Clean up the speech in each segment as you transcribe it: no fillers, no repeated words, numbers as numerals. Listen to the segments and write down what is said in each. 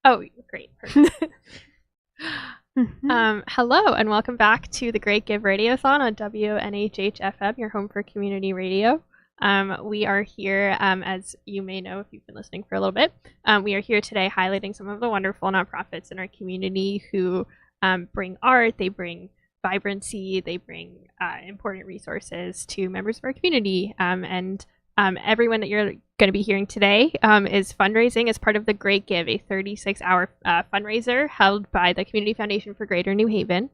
Oh, great. Perfect. Hello, and welcome back to the Great Give Radiothon on WNHH-FM, your home for community radio. We are here, as you may know if you've been listening for a little bit, we are here today highlighting some of the wonderful nonprofits in our community who bring art, they bring vibrancy, they bring important resources to members of our community. Everyone that you're going to be hearing today is fundraising as part of the Great Give, a 36-hour fundraiser held by the Community Foundation for Greater New Haven.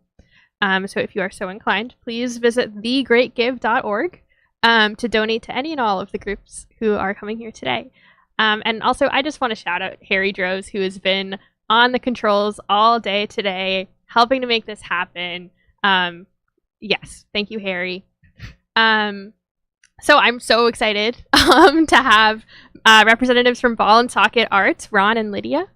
So if you are so inclined, please visit thegreatgive.org to donate to any and all of the groups who are coming here today. And also, I just want to shout out Harry Droz, who has been on the controls all day today, helping to make this happen. Yes, thank you, Harry. So I'm so excited to have representatives from Ball and Socket Arts, Ron and Lydia.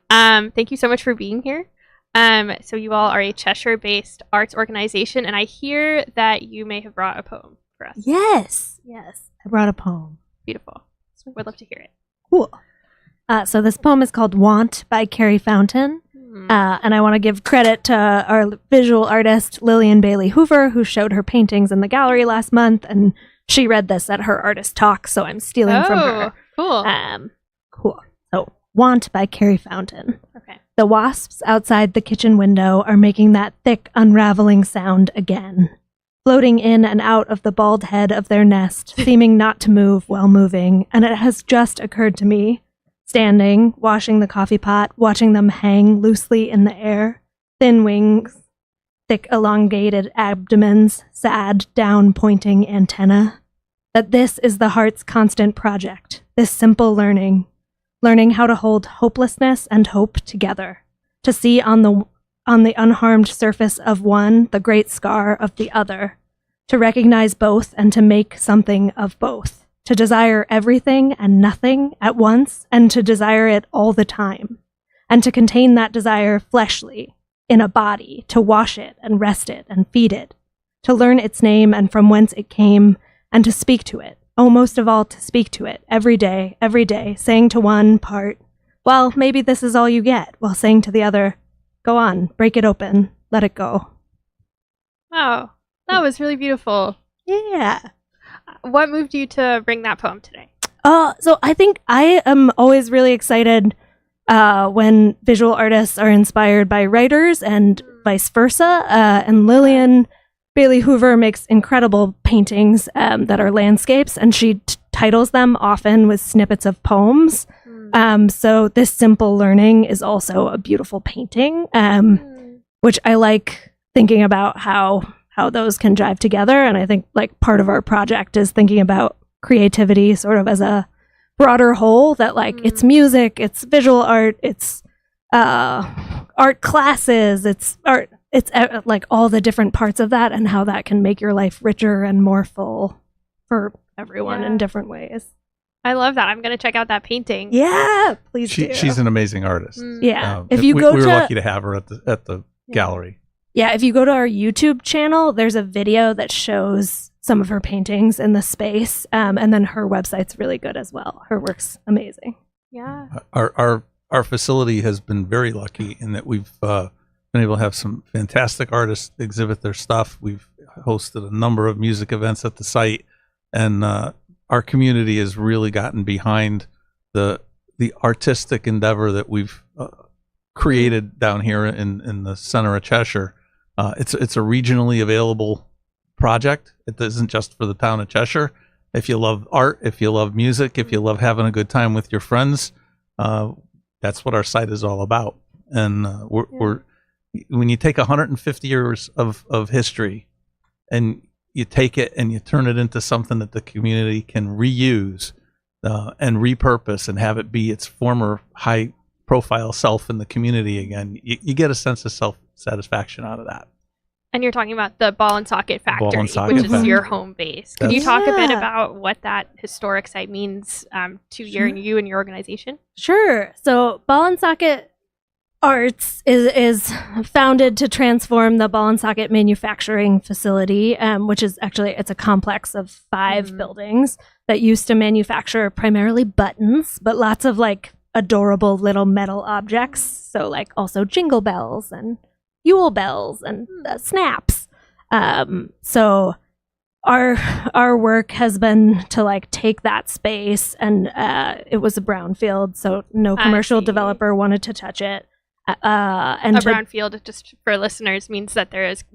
Thank you so much for being here. So you all are a Cheshire-based arts organization, and I hear that you may have brought a poem for us. Yes, I brought a poem. Beautiful. Would love to hear it. Cool. So this poem is called Want by Carrie Fountain. And I want to give credit to our visual artist, Lillian Bailey Hoover, who showed her paintings in the gallery last month, and she read this at her artist talk, so I'm stealing from her. Cool. Cool. So, Want by Carrie Fountain. Okay. The wasps outside the kitchen window are making that thick, unraveling sound again, floating in and out of the bald head of their nest, seeming not to move while moving, and it has just occurred to me, standing, washing the coffee pot, watching them hang loosely in the air, thin wings, thick elongated abdomens, sad down-pointing antenna, that this is the heart's constant project, this simple learning how to hold hopelessness and hope together, to see on the unharmed surface of one the great scar of the other, to recognize both and to make something of both, to desire everything and nothing at once, and to desire it all the time, and to contain that desire fleshly, in a body, to wash it and rest it and feed it, to learn its name and from whence it came, and to speak to it. Oh, most of all, to speak to it every day, saying to one part, well, maybe this is all you get, while saying to the other, go on, break it open, let it go. Wow, that was really beautiful. Yeah. What moved you to bring that poem today? So I think I am always really excited when visual artists are inspired by writers and vice versa. And Lillian Bailey Hoover makes incredible paintings that are landscapes, and she titles them often with snippets of poems. So this simple learning is also a beautiful painting, which I like thinking about how those can jive together. And I think like part of our project is thinking about creativity sort of as a broader whole, that like it's music, it's visual art, it's art classes, it's art, it's like all the different parts of that and how that can make your life richer and more full for everyone in different ways. I love that. I'm going to check out that painting. Yeah, please do. She's an amazing artist. Yeah. We were lucky to have her at the gallery. Yeah, if you go to our YouTube channel, there's a video that shows some of her paintings in the space, and then her website's really good as well. Her work's amazing. Yeah. Our facility has been very lucky in that we've been able to have some fantastic artists exhibit their stuff. We've hosted a number of music events at the site, and our community has really gotten behind the artistic endeavor that we've created down here in the center of Cheshire. It's a regionally available project. It isn't just for the town of Cheshire. If you love art, if you love music, if you love having a good time with your friends, that's what our site is all about. And we're when you take 150 years of history and you take it and you turn it into something that the community can reuse and repurpose and have it be its former high profile self in the community again, you get a sense of self-satisfaction out of that. And you're talking about the Ball and Socket Factory, which is your home base. Can you talk a bit about what that historic site means to you and your organization? Sure. So Ball and Socket Arts is founded to transform the Ball and Socket manufacturing facility, which is actually, it's a complex of 5 buildings that used to manufacture primarily buttons, but lots of like adorable little metal objects. So like also jingle bells and Yule bells and snaps. So our work has been to like take that space, and it was a brownfield, so no commercial developer wanted to touch it. And a brownfield, just for listeners, means that there is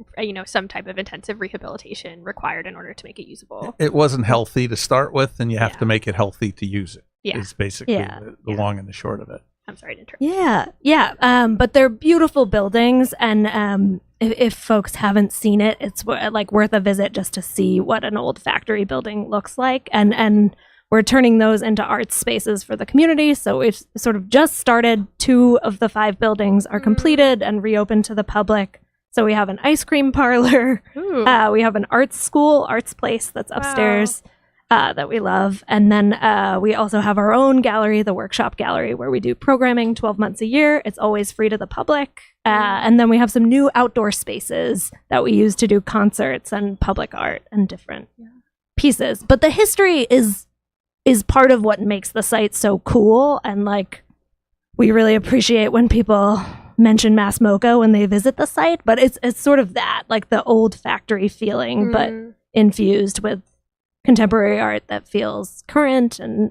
some type of intensive rehabilitation required in order to make it usable. It wasn't healthy to start with, and you have to make it healthy to use it. Yeah, is basically the long and the short of it. I'm sorry to interrupt. Yeah. But they're beautiful buildings, and if folks haven't seen it, it's like worth a visit just to see what an old factory building looks like. And we're turning those into art spaces for the community. So we've sort of just started. 2 of the 5 buildings are completed and reopened to the public. So we have an ice cream parlor. We have an arts place that's upstairs. That we love. And then we also have our own gallery, the Workshop Gallery, where we do programming 12 months a year. It's always free to the public. And then we have some new outdoor spaces that we use to do concerts and public art and different pieces. But the history is part of what makes the site so cool. And like, we really appreciate when people mention Mass MoCA when they visit the site. But it's sort of that, like the old factory feeling, but infused with contemporary art that feels current and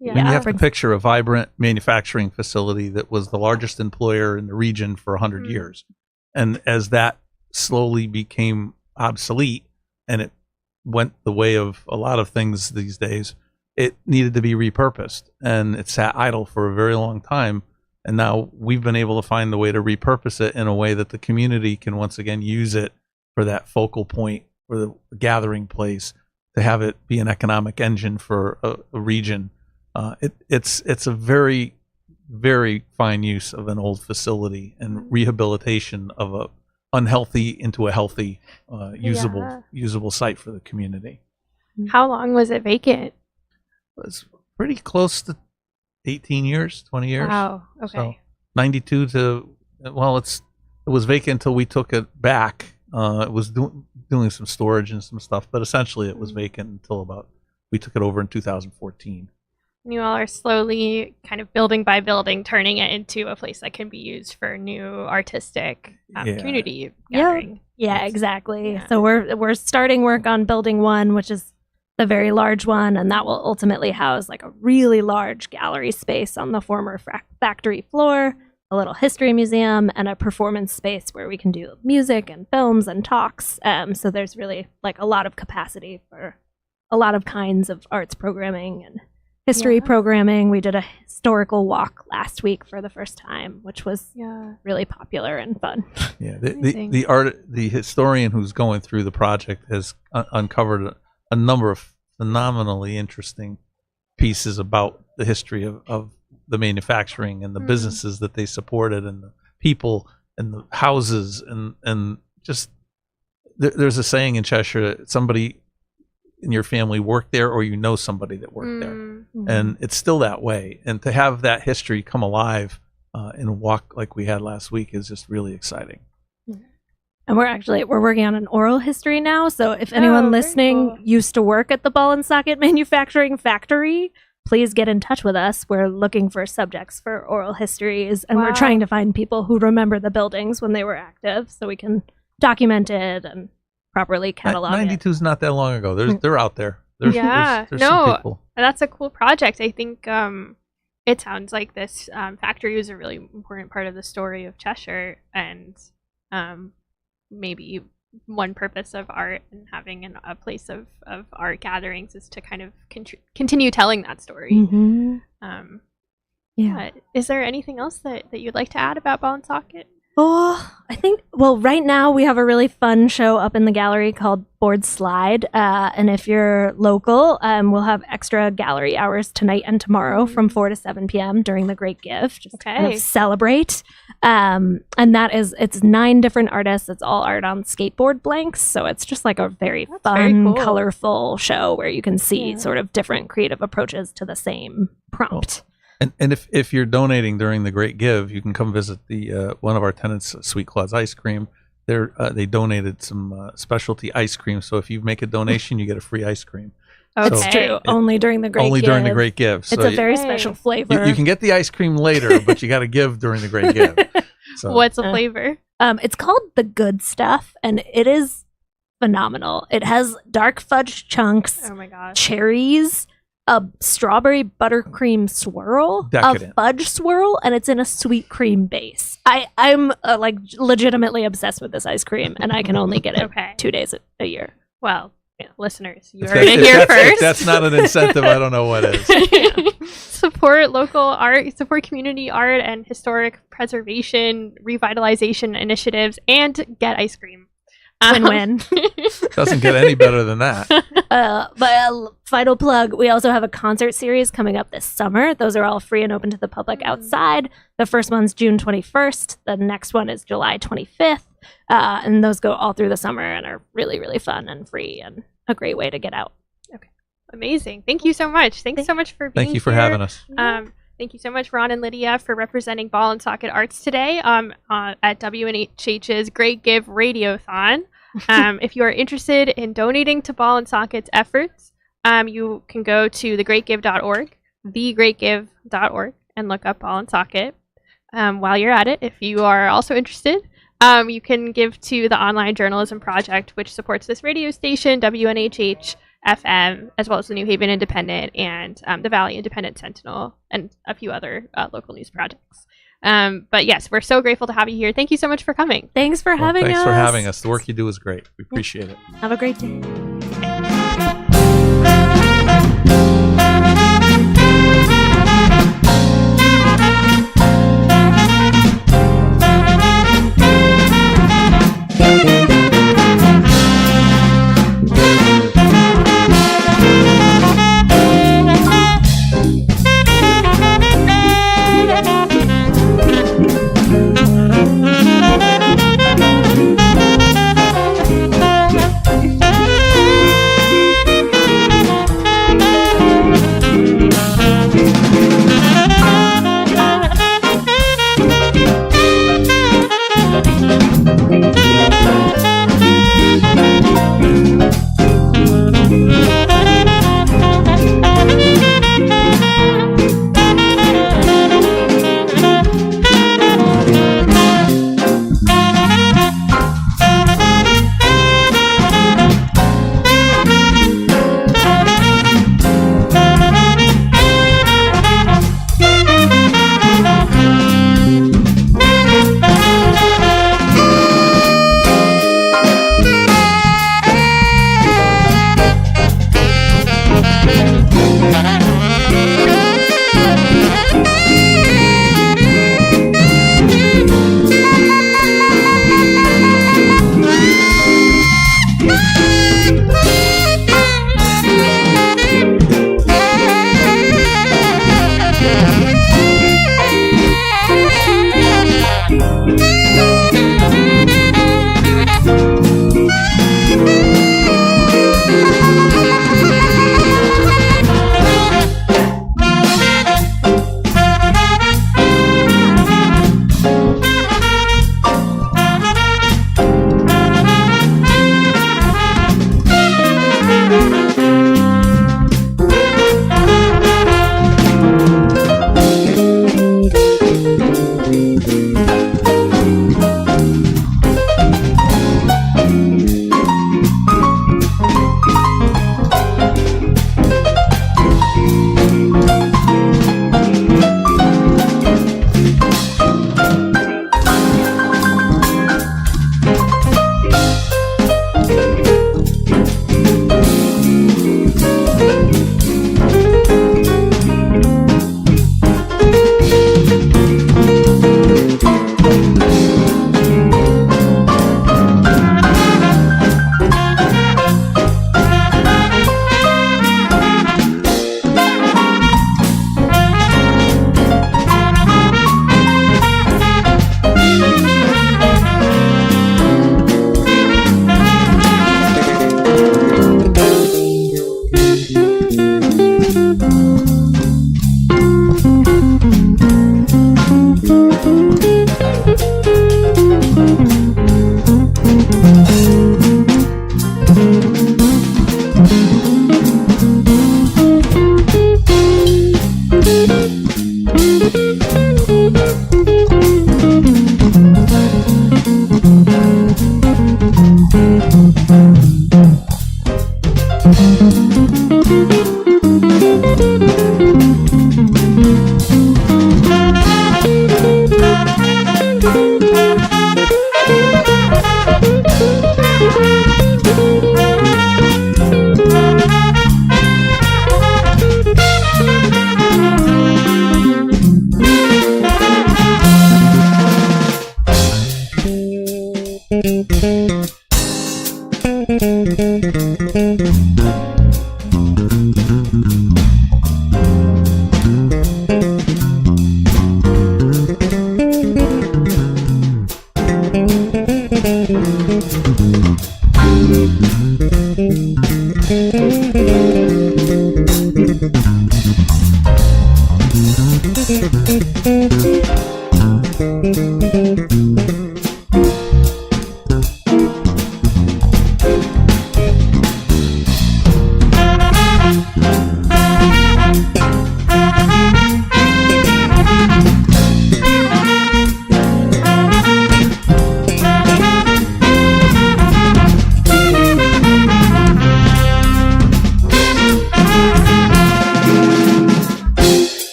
you have to picture a vibrant manufacturing facility that was the largest employer in the region for 100 years, and as that slowly became obsolete and it went the way of a lot of things these days, it needed to be repurposed, and it sat idle for a very long time, and now we've been able to find a way to repurpose it in a way that the community can once again use it for that focal point or the gathering place, to have it be an economic engine for a region. It's a very, very fine use of an old facility and rehabilitation of a unhealthy into a healthy, usable site for the community. How long was it vacant? It was pretty close to 18 years, 20 years. Wow. Okay. So 92 to, it was vacant until we took it back. It was doing some storage and some stuff, but essentially it was vacant until we took it over in 2014. You all are slowly kind of building by building, turning it into a place that can be used for new artistic community gathering. Yeah, exactly. Yeah. So we're starting work on building 1, which is the very large one, and that will ultimately house like a really large gallery space on the former factory floor, a little history museum, and a performance space where we can do music and films and talks. So there's really like a lot of capacity for a lot of kinds of arts programming and history programming. We did a historical walk last week for the first time, which was really popular and fun. Yeah, the historian who's going through the project has uncovered a number of phenomenally interesting pieces about the history of the manufacturing and the businesses that they supported and the people and the houses and just there's a saying in Cheshire, somebody in your family worked there or you know somebody that worked there, and it's still that way, and to have that history come alive in a walk like we had last week is just really exciting. And we're working on an oral history now, so if anyone listening used to work at the ball and socket manufacturing factory, please get in touch with us. We're looking for subjects for oral histories, and we're trying to find people who remember the buildings when they were active so we can document it and properly catalog 92 is not that long ago. They're out there. There's some people. That's a cool project. I think it sounds like this factory was a really important part of the story of Cheshire, and maybe one purpose of art and having a place of art gatherings is to kind of continue telling that story. Is there anything else that you'd like to add about Ball and Socket? Oh, I think, right now we have a really fun show up in the gallery called Board Slide. And if you're local, we'll have extra gallery hours tonight and tomorrow from 4 to 7 p.m. during the Great Give. Just kind of celebrate. And it's 9 different artists. It's all art on skateboard blanks. So it's just like a very fun, colorful show where you can see sort of different creative approaches to the same prompt. And if you're donating during the Great Give, you can come visit the one of our tenants, Sweet Claws Ice Cream. They donated some specialty ice cream, so if you make a donation, you get a free ice cream. Okay. It's true. Only during the Great Only Give. during the Great Give. It's So a very Hey. special flavor. you can get the ice cream later, but you got to give during the Great Give. So What's the flavor? It's called the Good Stuff, and it is phenomenal. It has dark fudge chunks, Oh my gosh. cherries, a strawberry buttercream swirl, Decadent. a fudge swirl, and it's in a sweet cream base. I'm like legitimately obsessed with this ice cream, and I can only get it Okay. 2 days a year. Well, listeners, you if heard it if here that's, if first. that's not an incentive, I don't know what is. Support local art, support community art and historic preservation, revitalization initiatives, and get ice cream. Win-win. Doesn't get any better than that. Final plug, we also have a concert series coming up this summer. Those are all free and open to the public outside. The first one's June 21st. The next one is July 25th. And those go all through the summer and are really, really fun and free and a great way to get out. Amazing. Thank you so much. Thanks so much for being Thank you for here. having us. Thank you so much, Ron and Lydia, for representing Ball and Socket Arts today at WNHH's Great Give Radiothon. If you are interested in donating to Ball and Socket's efforts, you can go to thegreatgive.org, thegreatgive.org, and look up Ball and Socket. While you're at it, if you are also interested, you can give to the Online Journalism Project, which supports this radio station, WNHH FM, as well as the New Haven Independent and the Valley Independent Sentinel, and a few other local news projects. But yes, we're so grateful to have you here. Thank you so much for coming. Thanks for having us. Thanks for having us. The work you do is great. We appreciate it. Have a great day.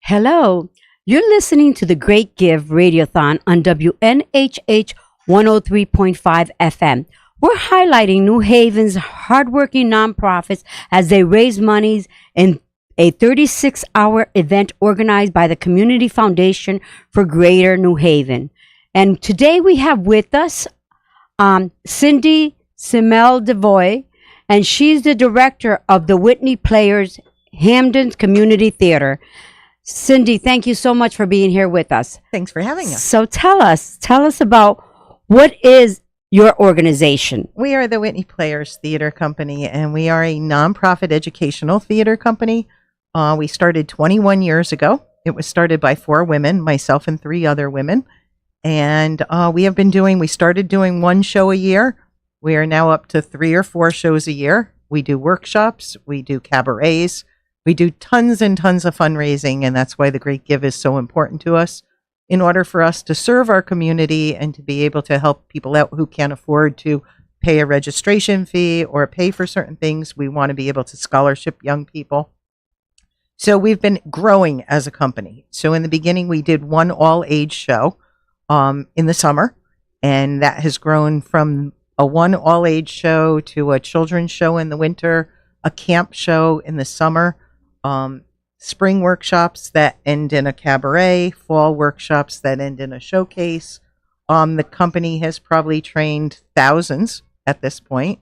Hello, you're listening to the Great Give Radiothon on WNHH 103.5 FM. We're highlighting New Haven's hardworking nonprofits as they raise monies in a 36-hour event organized by the Community Foundation for Greater New Haven. And today we have with us Cindy Simel Devoy, and she's the director of the Whitney Players Hamden Community Theater. Cindy, thank you so much for being here with us. Thanks for having us. So tell us about what is your organization? We are the Whitney Players Theater Company, and we are a nonprofit educational theater company. We started 21 years ago. It was started by 4 women, myself and 3 other women. And we started doing 1 show a year. We are now up to 3 or 4 shows a year. We do workshops, we do cabarets, we do tons and tons of fundraising, and that's why the Great Give is so important to us. In order for us to serve our community and to be able to help people out who can't afford to pay a registration fee or pay for certain things. We want to be able to scholarship young people. So we've been growing as a company. So in the beginning, we did one all-age show in the summer, and that has grown from a one all-age show to a children's show in the winter, a camp show in the summer, spring workshops that end in a cabaret, fall workshops that end in a showcase. The company has probably trained thousands at this point.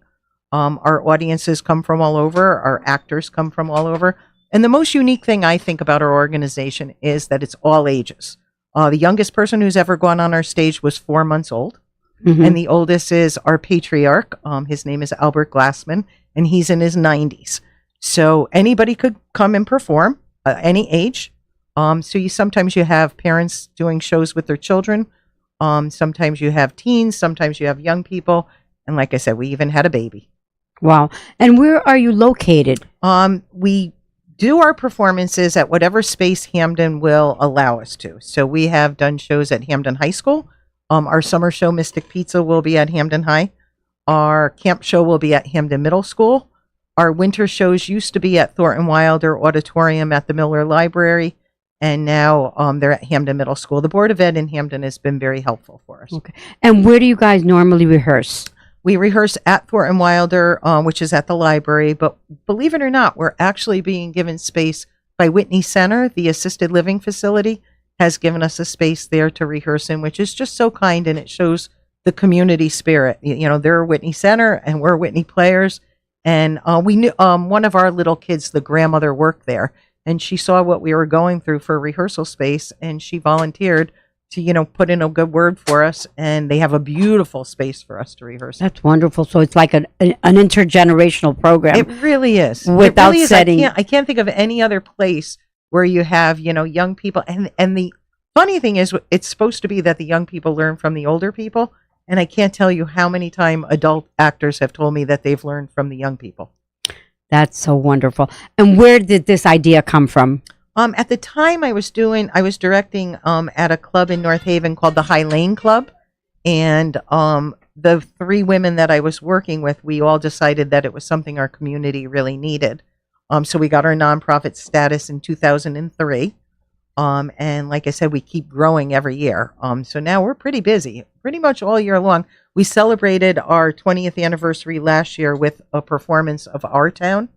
Our audiences come from all over. Our actors come from all over. And the most unique thing I think about our organization is that it's all ages. The youngest person who's ever gone on our stage was 4 months old. Mhm. And the oldest is our patriarch. His name is Albert Glassman, and he's in his 90s. So anybody could come and perform, any age. Sometimes you have parents doing shows with their children. Sometimes you have teens. Sometimes you have young people. And like I said, we even had a baby. Wow. And where are you located? We do our performances at whatever space Hamden will allow us to. So we have done shows at Hamden High School. Our summer show, Mystic Pizza, will be at Hamden High. Our camp show will be at Hamden Middle School. Our winter shows used to be at Thornton Wilder Auditorium at the Miller Library, and now they're at Hamden Middle School. The Board of Ed in Hamden has been very helpful for us. Okay. And where do you guys normally rehearse? We rehearse at Thornton Wilder, which is at the library, but believe it or not, we're actually being given space by Whitney Center. The assisted living facility has given us a space there to rehearse in, which is just so kind, and it shows the community spirit. You know, they're Whitney Center and we're Whitney players. And we knew one of our little kids, the grandmother, worked there, and she saw what we were going through for rehearsal space, and she volunteered to, put in a good word for us, and they have a beautiful space for us to rehearse. That's wonderful. So it's like an intergenerational program. It really is. Without It really is. setting- I can't think of any other place where you have, young people. And the funny thing is, it's supposed to be that the young people learn from the older people. And I can't tell you how many times adult actors have told me that they've learned from the young people. That's so wonderful. And where did this idea come from? At the time I was directing at a club in North Haven called the High Lane Club. And the three women that I was working with, we all decided that it was something our community really needed. So we got our nonprofit status in 2003. And like I said, we keep growing every year. So now we're pretty busy, pretty much all year long. We celebrated our 20th anniversary last year with a performance of Our Town,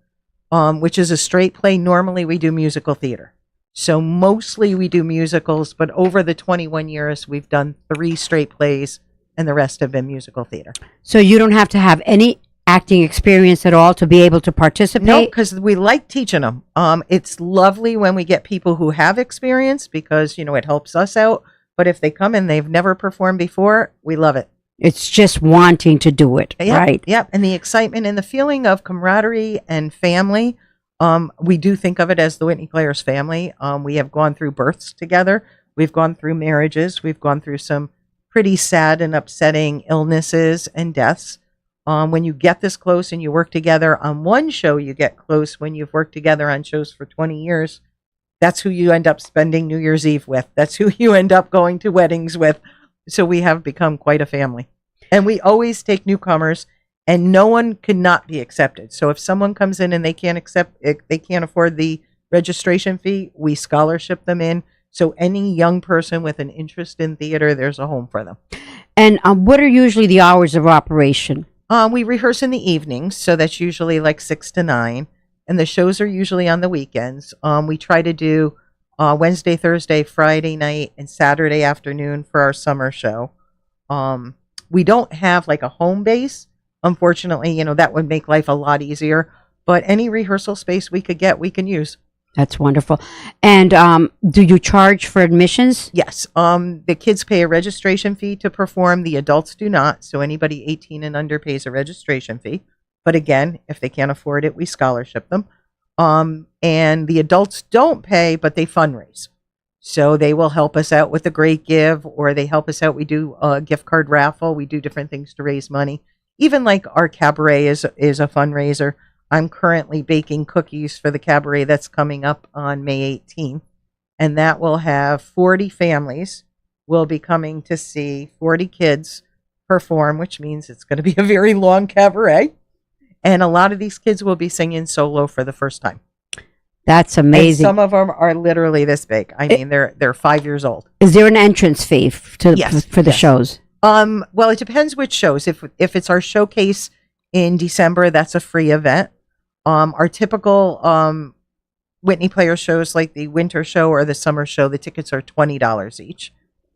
which is a straight play. Normally we do musical theater. So mostly we do musicals, but over the 21 years, we've done 3 straight plays and the rest have been musical theater. So you don't have to have any acting experience at all to be able to participate? No, because we like teaching them. It's lovely when we get people who have experience because, it helps us out. But if they come and they've never performed before, we love it. It's just wanting to do it, Yep, right? Yep. And the excitement and the feeling of camaraderie and family. We do think of it as the Whitney Players family. We have gone through births together. We've gone through marriages. We've gone through some pretty sad and upsetting illnesses and deaths. When you get this close and you work together on one show, you get close. When you've worked together on shows for 20 years, that's who you end up spending New Year's Eve with. That's who you end up going to weddings with. So we have become quite a family. And we always take newcomers, and no one cannot be accepted. So if someone comes in and they can't afford the registration fee, we scholarship them in. So any young person with an interest in theater, there's a home for them. And what are usually the hours of operation? We rehearse in the evenings, so that's usually like 6 to 9, and the shows are usually on the weekends. We try to do Wednesday, Thursday, Friday night, and Saturday afternoon for our summer show. We don't have like a home base. Unfortunately, that would make life a lot easier, but any rehearsal space we could get, we can use. That's wonderful. And do you charge for admissions? Yes. The kids pay a registration fee to perform. The adults do not. So anybody 18 and under pays a registration fee. But again, if they can't afford it, we scholarship them. And the adults don't pay, but they fundraise. So they will help us out with a Great Give, or they help us out. We do a gift card raffle. We do different things to raise money. Even like our cabaret is a fundraiser. I'm currently baking cookies for the cabaret that's coming up on May 18th, and that will have 40 families will be coming to see 40 kids perform, which means it's going to be a very long cabaret. And a lot of these kids will be singing solo for the first time. That's And amazing. some of them are literally this big. I mean, they're 5 years old. Is there an entrance fee Yes, for the yes. shows? Well, it depends which shows. If it's our showcase in December, that's a free event. Our typical Whitney Players shows, like the winter show or the summer show, the tickets are $20 each,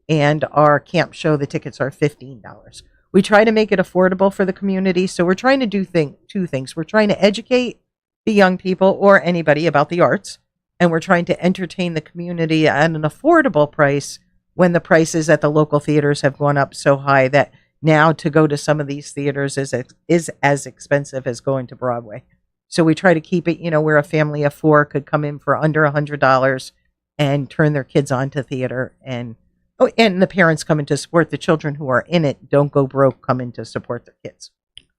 and our camp show, the tickets are $15. We try to make it affordable for the community, so we're trying to do two things. We're trying to educate the young people or anybody about the arts, and we're trying to entertain the community at an affordable price when the prices at the local theaters have gone up so high that now to go to some of these theaters is as expensive as going to Broadway. So we try to keep it, where a family of 4 could come in for under $100 and turn their kids on to theater. And the parents come in to support the children who are in it. Don't go broke, come in to support their kids.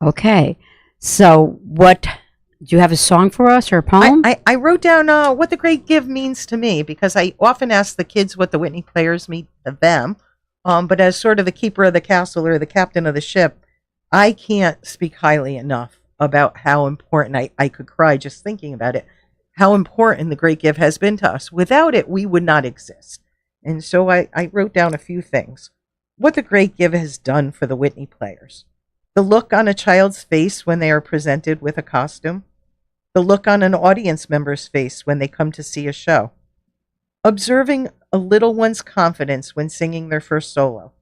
Okay. So what, do you have a song for us or a poem? I wrote down what the Great Give means to me, because I often ask the kids what the Whitney Players mean to them. But as sort of the keeper of the castle or the captain of the ship, I can't speak highly enough about how important, I could cry just thinking about it, how important the Great Give has been to us. Without it, we would not exist. And so I wrote down a few things. What the Great Give has done for the Whitney Players. The look on a child's face when they are presented with a costume. The look on an audience member's face when they come to see a show. Observing a little one's confidence when singing their first solo.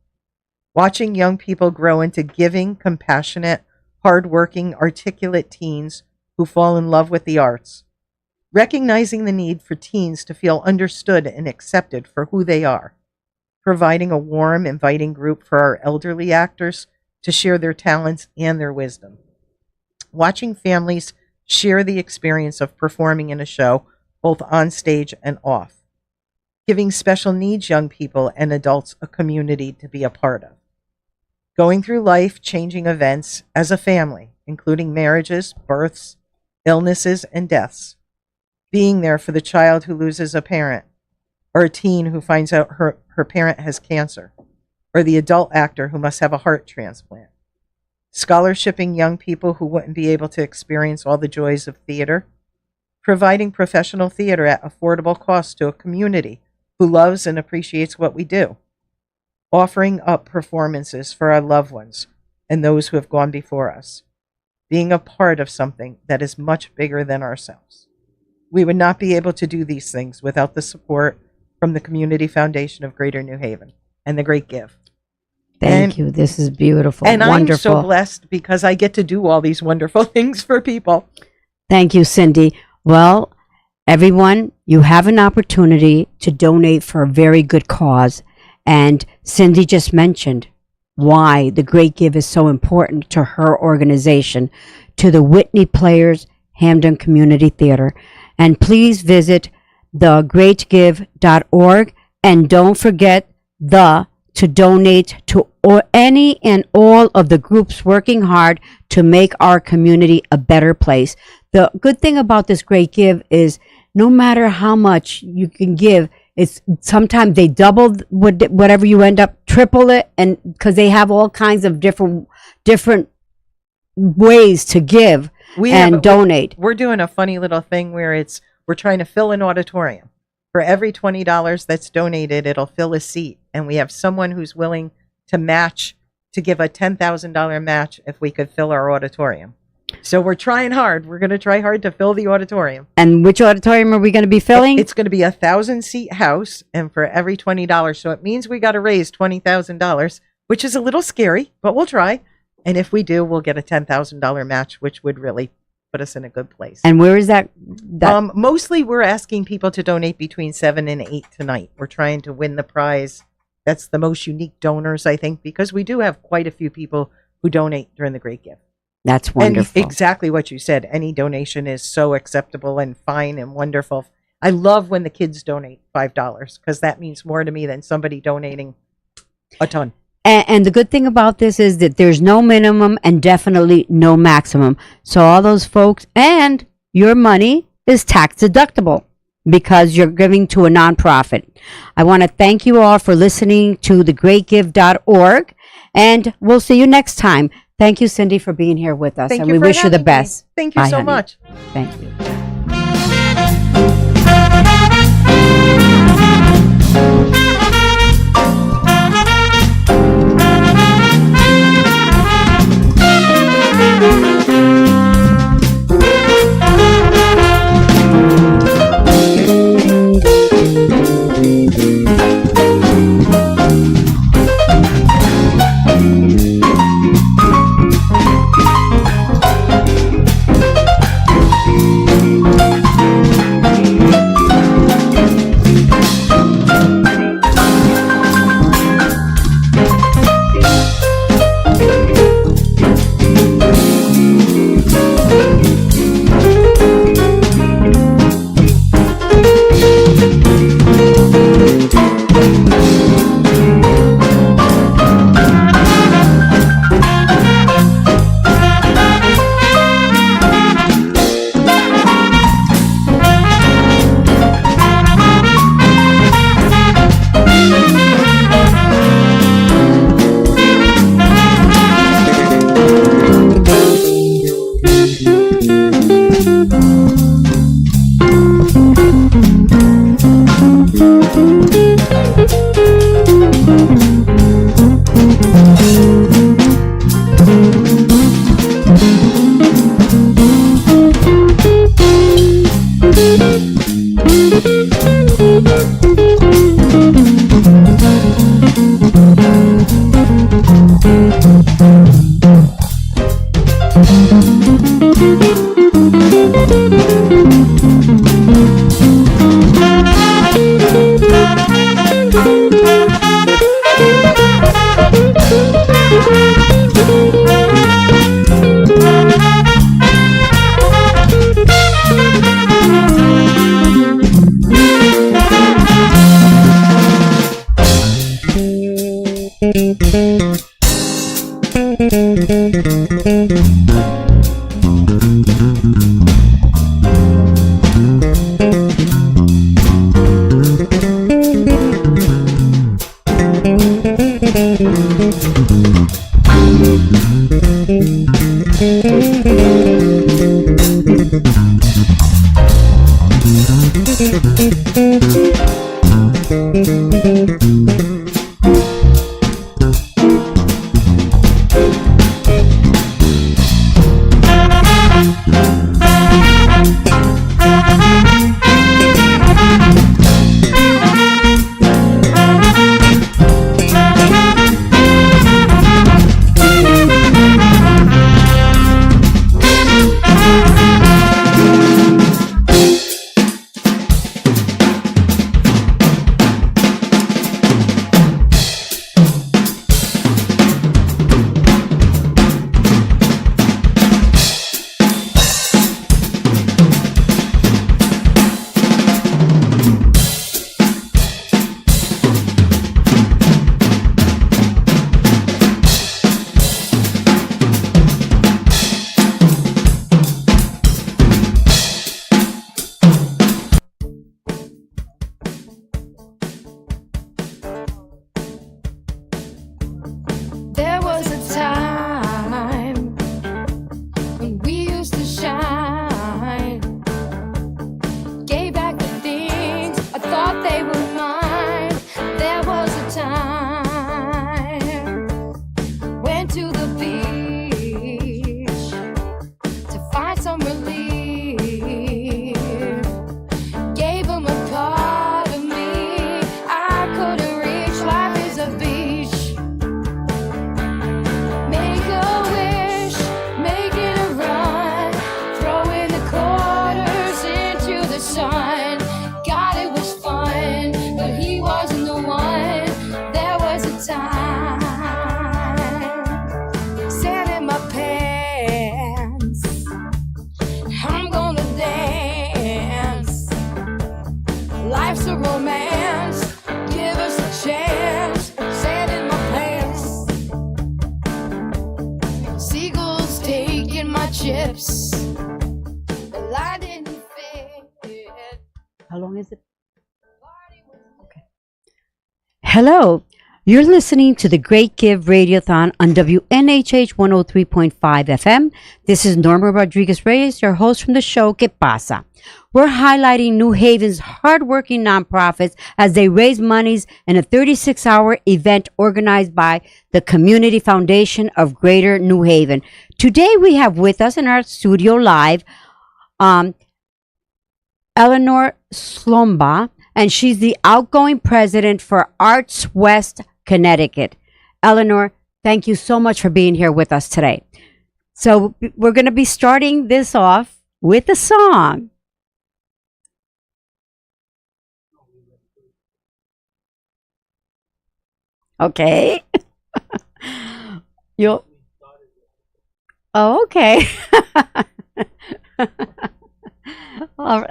Watching young people grow into giving, compassionate, hardworking, articulate teens who fall in love with the arts. Recognizing the need for teens to feel understood and accepted for who they are. Providing a warm, inviting group for our elderly actors to share their talents and their wisdom. Watching families share the experience of performing in a show, both on stage and off. Giving special needs young people and adults a community to be a part of. Going through life changing events as a family, including marriages, births, illnesses, and deaths. Being there for the child who loses a parent, or a teen who finds out her parent has cancer, or the adult actor who must have a heart transplant. Scholarshiping young people who wouldn't be able to experience all the joys of theater. Providing professional theater at affordable cost to a community who loves and appreciates what we do. Offering up performances for our loved ones and those who have gone before us. Being a part of something that is much bigger than ourselves. We would not be able to do these things without the support from the Community Foundation of Greater New Haven and the Great Give. Thank you. This is beautiful. And Wonderful. I'm so blessed because I get to do all these wonderful things for people. Thank you, Cindy. Well, everyone, you have an opportunity to donate for a very good cause. And Cindy just mentioned why the Great Give is so important to her organization, to the Whitney Players Hamden Community Theater. And please visit thegreatgive.org, and don't forget to donate to any and all of the groups working hard to make our community a better place. The good thing about this Great Give is no matter how much you can give, it's sometimes they double whatever you end up, triple it, and because they have all kinds of different ways to give donate. We're doing a funny little thing where we're trying to fill an auditorium. For every $20 that's donated, it'll fill a seat, and we have someone who's willing to match, to give a $10,000 match if we could fill our auditorium. So we're trying hard. We're going to try hard to fill the auditorium. And which auditorium are we going to be filling? It's going to be a 1,000-seat house, and for every $20, so it means we got to raise $20,000, which is a little scary, but we'll try. And if we do, we'll get a $10,000 match, which would really put us in a good place. And where is that? Mostly we're asking people to donate between 7 and 8 tonight. We're trying to win the prize. That's the most unique donors, I think, because we do have quite a few people who donate during the Great Give. That's wonderful. And exactly what you said. Any donation is so acceptable and fine and wonderful. I love when the kids donate $5 because that means more to me than somebody donating a ton. And the good thing about this is that there's no minimum and definitely no maximum. So all those folks, and your money is tax deductible because you're giving to a nonprofit. I want to thank you all for listening to thegreatgive.org. And we'll see you next time. Thank you, Cindy, for being here with us. Thank and you we for wish you the having me. best. Thank you Bye, so honey. much. Thank you. There was a time when we used to shine. Gave back the things I thought they were mine. There was a time. Went to the beach to find some relief. Gave them a part of me I couldn't reach. Life is a beach. Make a wish, making a run, throwing the quarters into the sun. God, it was fun, but he wasn't the one. There was a time, sand in my pants. I'm gonna dance. Life's a romance. Give us a chance. Sand in my pants. Seagulls taking my chips. The line didn't fit. How long is it? Okay. Hello. You're listening to the Great Give Radiothon on WNHH 103.5 FM. This is Norma Rodriguez Reyes, your host from the show Que Pasa. We're highlighting New Haven's hardworking nonprofits as they raise monies in a 36-hour event organized by the Community Foundation of Greater New Haven. Today we have with us in our studio live Eleanor Slomba, and she's the outgoing president for Arts West Connecticut. Eleanor, thank you so much for being here with us today. So we're going to be starting this off with a song. Okay. You'll. Oh, okay.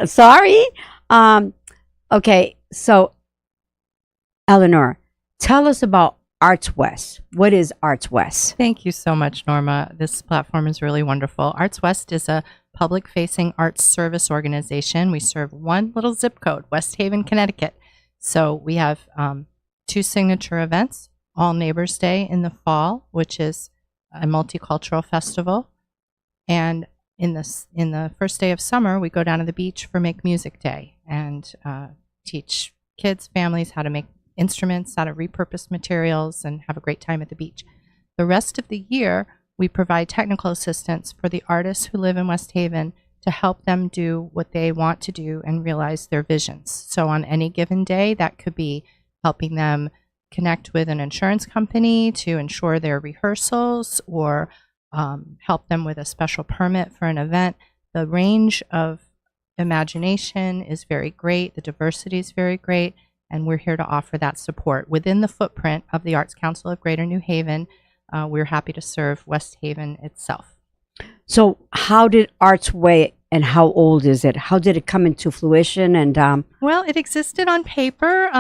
Sorry. Okay. So, Eleanor, tell us about Arts West. What is Arts West? Thank you so much, Norma. This platform is really wonderful. Arts West is a public-facing arts service organization. We serve one little zip code, West Haven, Connecticut. So we have 2 signature events, All Neighbors Day in the fall, which is a multicultural festival. And in the first day of summer, we go down to the beach for Make Music Day and teach kids, families how to make instruments, how to repurpose materials, and have a great time at the beach. The rest of the year, we provide technical assistance for the artists who live in West Haven to help them do what they want to do and realize their visions. So on any given day, that could be helping them connect with an insurance company to ensure their rehearsals, or help them with a special permit for an event. The range of imagination is very great. The diversity is very great. And we're here to offer that support within the footprint of the Arts Council of Greater New Haven. We're happy to serve West Haven itself. So how did Arts Way, and how old is it? How did it come into fruition? And Well, it existed on paper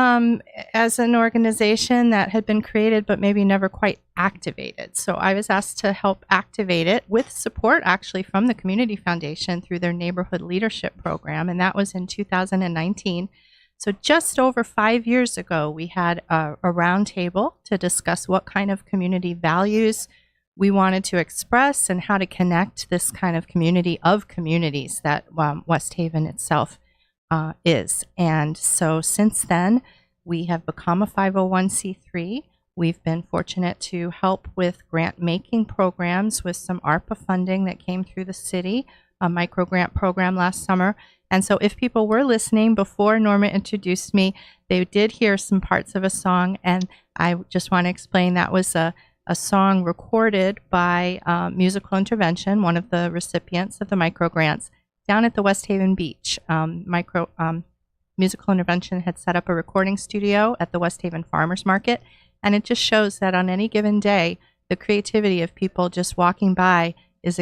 as an organization that had been created but maybe never quite activated. So I was asked to help activate it with support actually from the Community Foundation through their Neighborhood Leadership Program, and that was in 2019. So just over 5 years ago, we had a roundtable to discuss what kind of community values we wanted to express and how to connect this kind of community of communities that West Haven itself is. And so since then, we have become a 501c3. We've been fortunate to help with grant making programs with some ARPA funding that came through the city, a micro grant program last summer. And so if people were listening before Norma introduced me, they did hear some parts of a song. And I just want to explain that was a song recorded by Musical Intervention, one of the recipients of the micro grants, down at the West Haven Beach. Musical Intervention had set up a recording studio at the West Haven Farmers Market. And it just shows that on any given day, the creativity of people just walking by is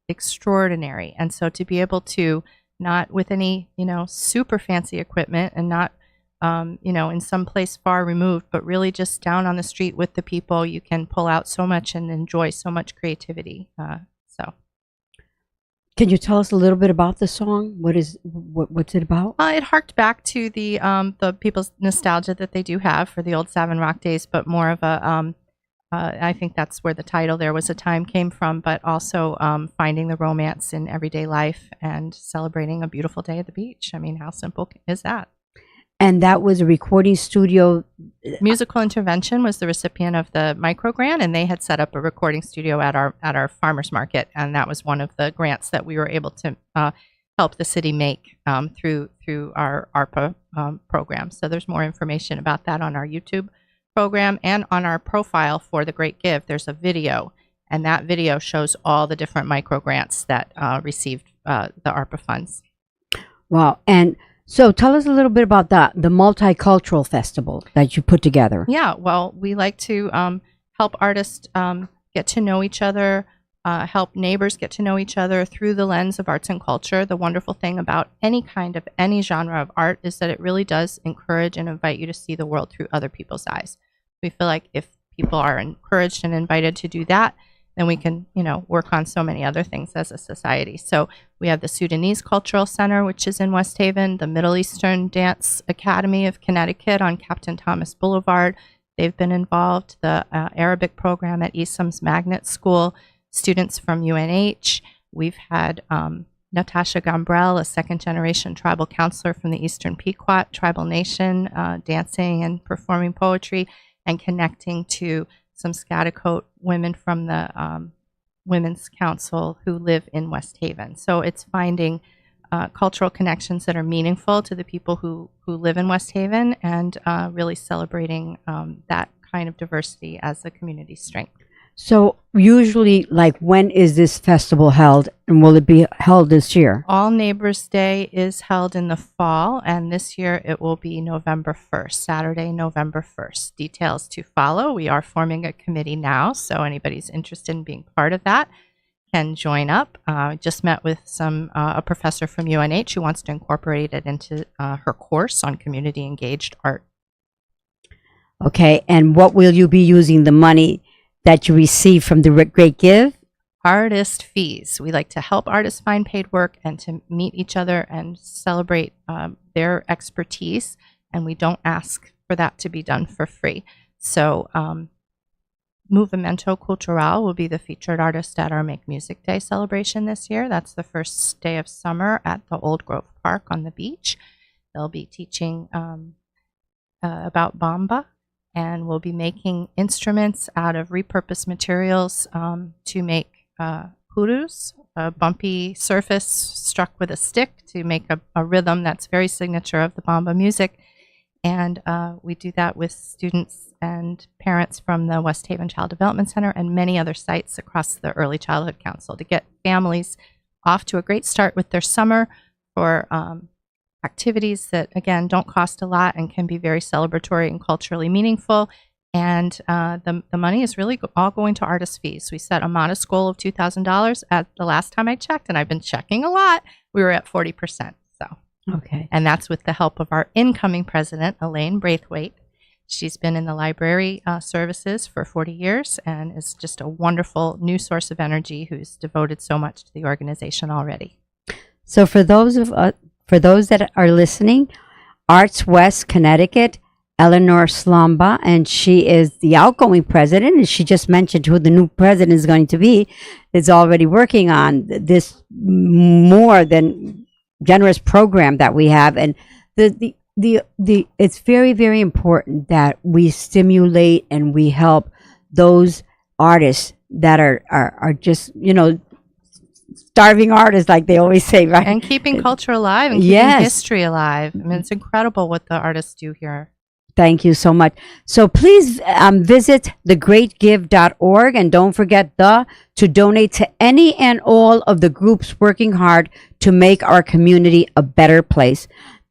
extraordinary. And so to be able to, not with any, super fancy equipment and not, in some place far removed, but really just down on the street with the people, you can pull out so much and enjoy so much creativity. Can you tell us a little bit about the song? What's it about? It harked back to the people's nostalgia that they do have for the old Savin Rock days, but more of a, I think that's where the title "There Was a Time" came from, but also finding the romance in everyday life and celebrating a beautiful day at the beach. I mean, how simple is that? And that was a recording studio. Musical Intervention was the recipient of the micro grant, and they had set up a recording studio at our farmers market, and that was one of the grants that we were able to help the city make through our ARPA program. So there's more information about that on our YouTube program and on our profile for the Great Give. There's a video, and that video shows all the different micro grants that received the ARPA funds. Wow. And so tell us a little bit about the multicultural festival that you put together. Yeah, well, we like to help artists get to know each other, help neighbors get to know each other through the lens of arts and culture. The wonderful thing about any genre of art is that it really does encourage and invite you to see the world through other people's eyes. We feel like if people are encouraged and invited to do that, then we can, work on so many other things as a society. So we have the Sudanese Cultural Center, which is in West Haven, the Middle Eastern Dance Academy of Connecticut on Captain Thomas Boulevard, they've been involved. The Arabic program at ESAM's Magnet School, students from UNH. We've had Natasha Gambrell, a second-generation tribal counselor from the Eastern Pequot Tribal Nation, dancing and performing poetry and connecting to some Schaghticoke women from the Women's Council who live in West Haven. So it's finding cultural connections that are meaningful to the people who live in West Haven and really celebrating that kind of diversity as a community strength. So usually, like, when is this festival held, and will it be held this year? All Neighbors Day is held in the fall, and this year it will be November 1st, Saturday, November 1st. Details to follow. We are forming a committee now, so anybody's interested in being part of that can join up. Just met with a professor from UNH who wants to incorporate it into her course on community engaged art. Okay, and what will you be using the money that you receive from the Great Give? Artist fees. We like to help artists find paid work and to meet each other and celebrate their expertise, and we don't ask for that to be done for free. So Movimento Cultural will be the featured artist at our Make Music Day celebration this year. That's the first day of summer at the Old Grove Park on the beach. They'll be teaching about bamba, and we'll be making instruments out of repurposed materials to make hurus, a bumpy surface struck with a stick to make a rhythm that's very signature of the bamba music. And we do that with students and parents from the West Haven Child Development Center and many other sites across the Early Childhood Council to get families off to a great start with their summer for activities that, again, don't cost a lot and can be very celebratory and culturally meaningful. And the money is really all going to artist fees. We set a modest goal of $2,000 at the last time I checked, and I've been checking a lot. We were at 40%. So, okay. And that's with the help of our incoming president, Elaine Braithwaite. She's been in the library services for 40 years and is just a wonderful new source of energy who's devoted so much to the organization already. So for those that are listening, Arts West Connecticut, Eleanor Slomba, and she is the outgoing president, and she just mentioned who the new president is going to be, is already working on this more than generous program that we have. And the it's very, very important that we stimulate and we help those artists that are just, starving artists, like they always say, right? And keeping culture alive and keeping history alive. I mean, it's incredible what the artists do here. Thank you so much. So please visit thegreatgive.org, and don't forget to donate to any and all of the groups working hard to make our community a better place.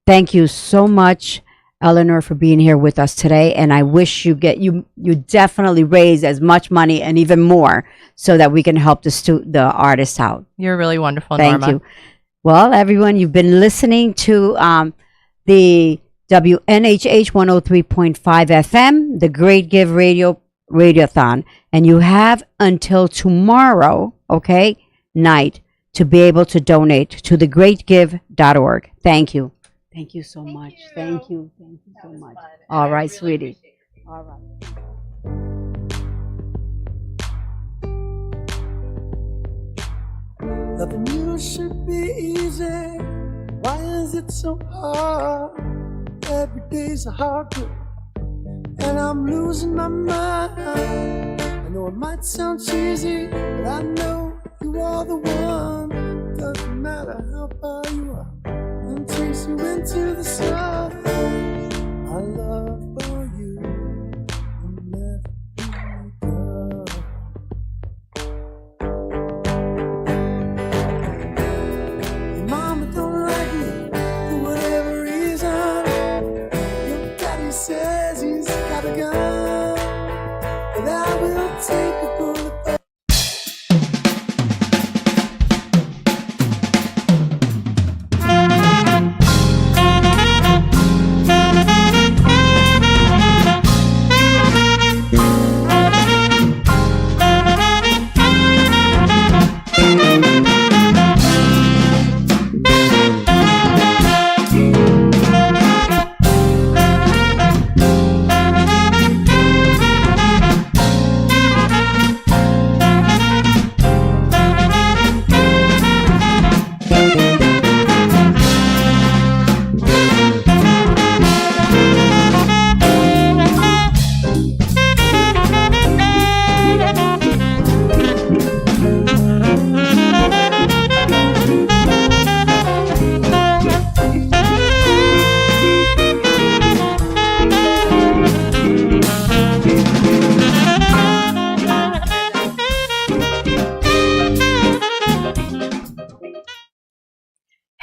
Thank you so much, Eleanor, for being here with us today, and I wish you definitely raise as much money and even more so that we can help the artists out. You're really wonderful, Thank Norma. you. Well, everyone, you've been listening to the WNHH 103.5 FM, the Great Give Radiothon, and you have until tomorrow, night, to be able to donate to thegreatgive.org. Thank you. Thank you so much. Thank you. Thank you so much. All right, sweetie. All right. Loving you should be easy. Why is it so hard? Every day's a hard trip, and I'm losing my mind. I know it might sound cheesy, but I know you are the one. Doesn't matter how far you are, and takes you into the sun. My love for you will never be done. Your mama don't like me for whatever reason. Your daddy says he's got a gun, but I will take a bullet.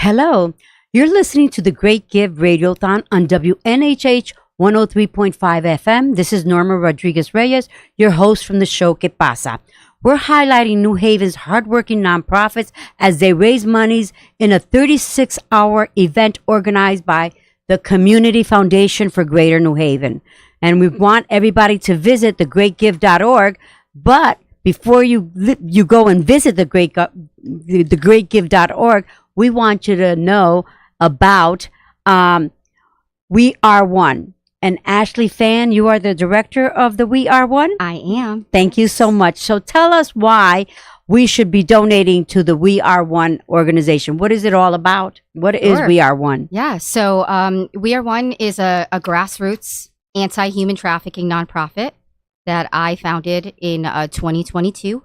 Hello, you're listening to the Great Give Radiothon on WNHH 103.5 FM. This is Norma Rodriguez Reyes, your host from the show Que Pasa. We're highlighting New Haven's hardworking nonprofits as they raise monies in a 36-hour event organized by the Community Foundation for Greater New Haven. And we want everybody to visit thegreatgive.org, but before you go and visit thegreatgive.org, we want you to know about We Are One. And Ashley Fan, you are the director of the We Are One? I am. Thank you so much. So tell us why we should be donating to the We Are One organization. What is it all about? What is Sure. We Are One? Yeah. So We Are One is a grassroots anti-human trafficking nonprofit that I founded in 2022.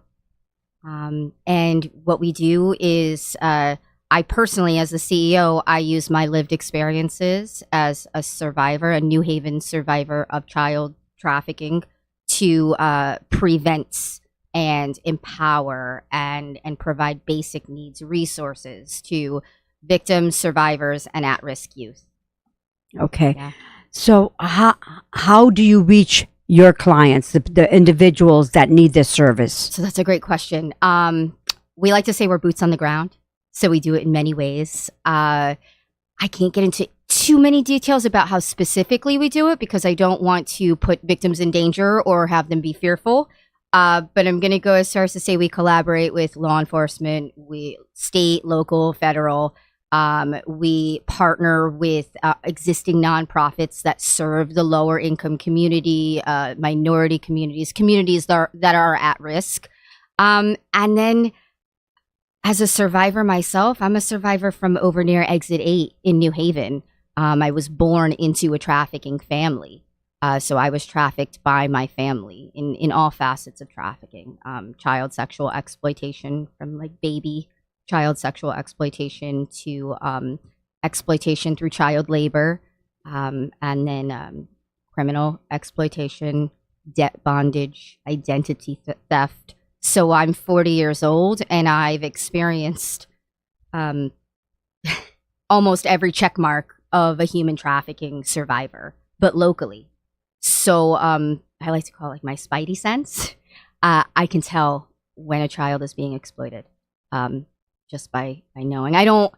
And what we do is I personally, as the CEO, I use my lived experiences as a survivor, a New Haven survivor of child trafficking, to prevent and empower and provide basic needs resources to victims, survivors, and at-risk youth. Okay. Yeah. So how do you reach your clients, the individuals that need this service? So that's a great question. We like to say we're boots on the ground. So we do it in many ways. I can't get into too many details about how specifically we do it because I don't want to put victims in danger or have them be fearful. But I'm going to go as far as to say we collaborate with law enforcement, state, local, federal. We partner with existing nonprofits that serve the lower income community, minority communities that are at risk. And then as a survivor myself, I'm a survivor from over near Exit 8 in New Haven. I was born into a trafficking family. So I was trafficked by my family in all facets of trafficking. Child sexual exploitation, from like baby child sexual exploitation to exploitation through child labor, and then criminal exploitation, debt bondage, identity theft. So I'm 40 years old and I've experienced almost every check mark of a human trafficking survivor, but locally. So I like to call it like my spidey sense. I can tell when a child is being exploited just by knowing. I don't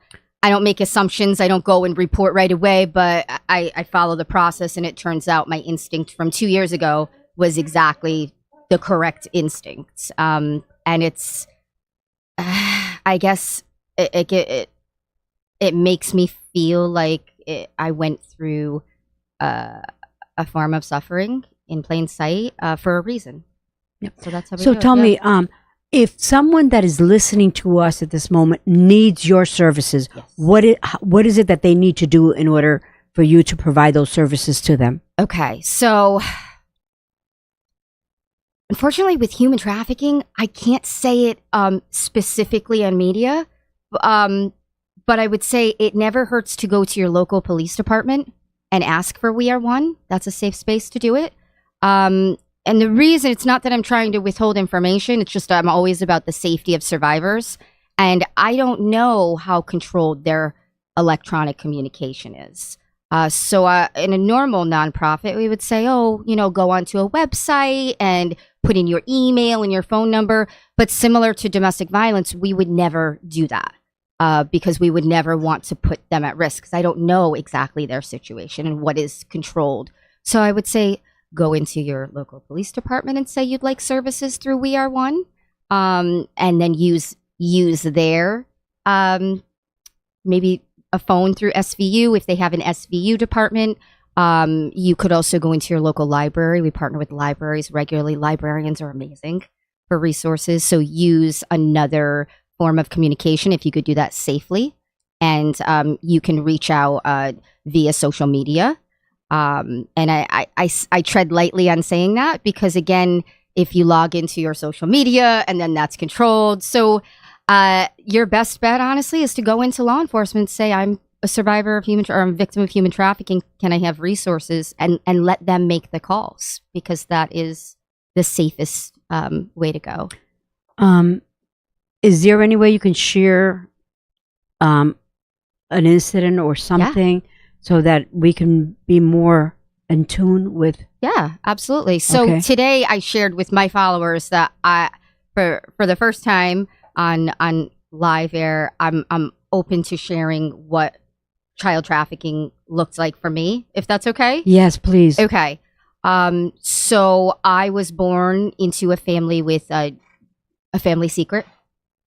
make assumptions. I don't go and report right away, but I follow the process, and it turns out my instinct from 2 years ago was exactly the correct instinct. And it's, I guess it makes me feel like I went through a form of suffering in plain sight for a reason. Yep. So that's how we So do it. tell Yeah. me, if someone that is listening to us at this moment needs your services, Yes. what is it that they need to do in order for you to provide those services to them? Okay, so unfortunately, with human trafficking, I can't say it specifically on media, but I would say it never hurts to go to your local police department and ask for We Are One. That's a safe space to do it. And the reason, it's not that I'm trying to withhold information, it's just I'm always about the safety of survivors. And I don't know how controlled their electronic communication is. So in a normal nonprofit, we would say, go onto a website and put in your email and your phone number. But similar to domestic violence, we would never do that because we would never want to put them at risk, because I don't know exactly their situation and what is controlled. So I would say, go into your local police department and say you'd like services through We Are One, and then use their maybe a phone through SVU if they have an SVU department. You could also go into your local library. We partner with libraries regularly. Librarians are amazing for resources. So use another form of communication if you could do that safely. And you can reach out via social media. And I tread lightly on saying that because, again, if you log into your social media and then that's controlled. So your best bet, honestly, is to go into law enforcement and say, I'm a survivor of or I'm a victim of human trafficking. Can I have resources? And let them make the calls, because that is the safest way to go. Is there any way you can share an incident or something so that we can be more in tune with? Yeah, absolutely. So Okay. today I shared with my followers that for the first time on live air, I'm open to sharing what child trafficking looks like for me, if that's okay. Yes, please. Okay. So I was born into a family with a family secret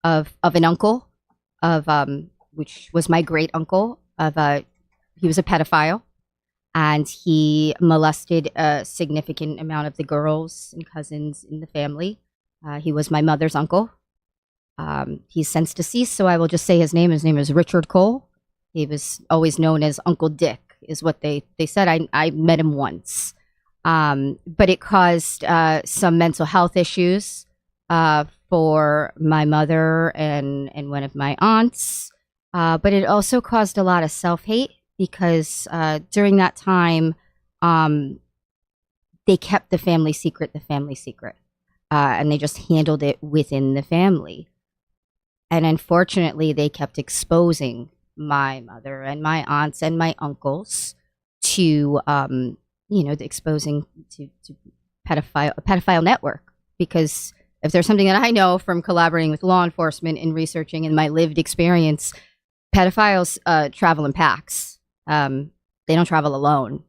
of an uncle of which was my great uncle of he was a pedophile, and he molested a significant amount of the girls and cousins in the family. He was my mother's uncle. He's since deceased, so I will just say his name. His name is Richard Cole. He was always known as Uncle Dick, is what they said. I met him once. But it caused some mental health issues for my mother and one of my aunts. But it also caused a lot of self-hate because during that time, they kept the family secret, and they just handled it within the family. And unfortunately, they kept exposing my mother and my aunts and my uncles to exposing to a pedophile network. Because if there's something that I know from collaborating with law enforcement and researching in my lived experience, pedophiles travel in packs. They don't travel alone.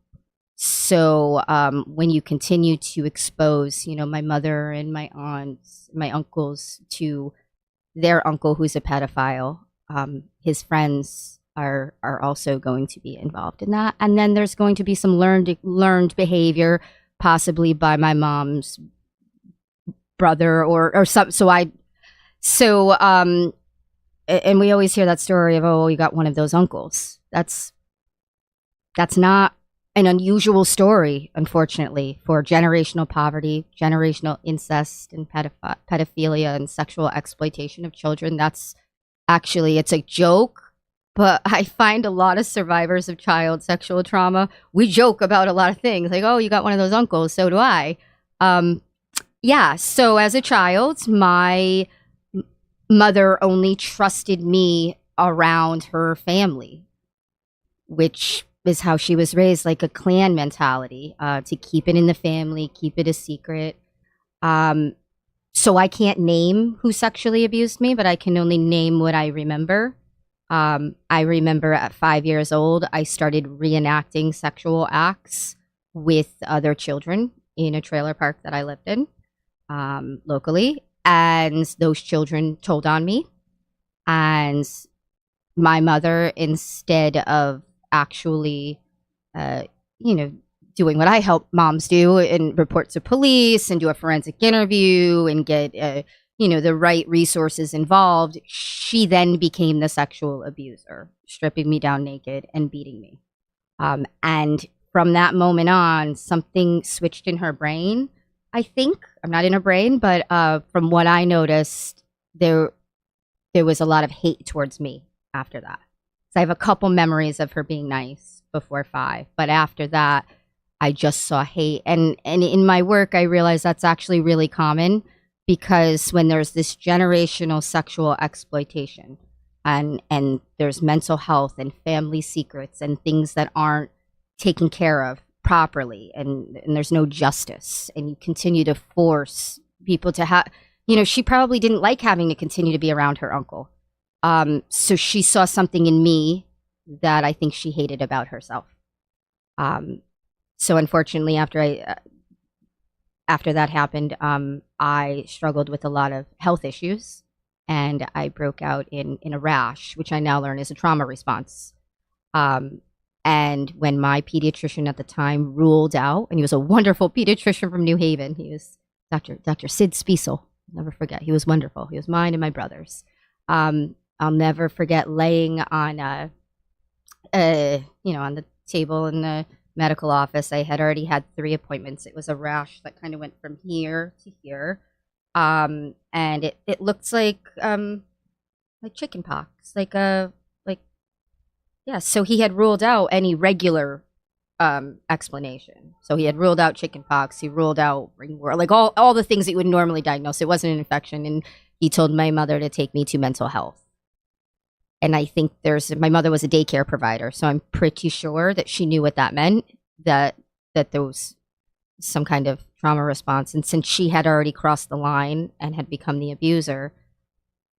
So when you continue to expose, my mother and my aunts, my uncles to their uncle who's a pedophile, his friends are also going to be involved in that. And then there's going to be some learned behavior, possibly by my mom's brother or some. And we always hear that story of, oh, you got one of those uncles. That's not an unusual story, unfortunately, for generational poverty, generational incest, and pedophilia and sexual exploitation of children. That's actually, it's a joke, but I find a lot of survivors of child sexual trauma, we joke about a lot of things, like, oh, you got one of those uncles, so do I. So as a child, my mother only trusted me around her family, which is how she was raised, like a clan mentality, to keep it in the family, keep it a secret. So I can't name who sexually abused me, but I can only name what I remember. I remember at 5 years old, I started reenacting sexual acts with other children in a trailer park that I lived in locally. And those children told on me. And my mother, instead of actually, doing what I help moms do and report to police and do a forensic interview and get, the right resources involved, she then became the sexual abuser, stripping me down naked and beating me. And from that moment on, something switched in her brain. I think I'm not in her brain, but from what I noticed, there was a lot of hate towards me after that. So I have a couple memories of her being nice before 5, but after that, I just saw hate. And in my work, I realized that's actually really common, because when there's this generational sexual exploitation and there's mental health and family secrets and things that aren't taken care of properly, and there's no justice, and you continue to force people to have, she probably didn't like having to continue to be around her uncle. So she saw something in me that I think she hated about herself. So unfortunately, after that happened, I struggled with a lot of health issues, and I broke out in a rash, which I now learn is a trauma response. And when my pediatrician at the time ruled out, and he was a wonderful pediatrician from New Haven, he was Dr. Sid Spiesel. I'll never forget. He was wonderful. He was mine and my brother's. I'll never forget laying on, on the table in the medical office. I had already had 3 appointments. It was a rash that kind of went from here to here. And it looked like chicken pox, so he had ruled out any regular explanation. So he had ruled out chicken pox. He ruled out ringworm, like all the things that you would normally diagnose. It wasn't an infection. And he told my mother to take me to mental health. And I think my mother was a daycare provider, so I'm pretty sure that she knew what that meant, that there was some kind of trauma response. And since she had already crossed the line and had become the abuser,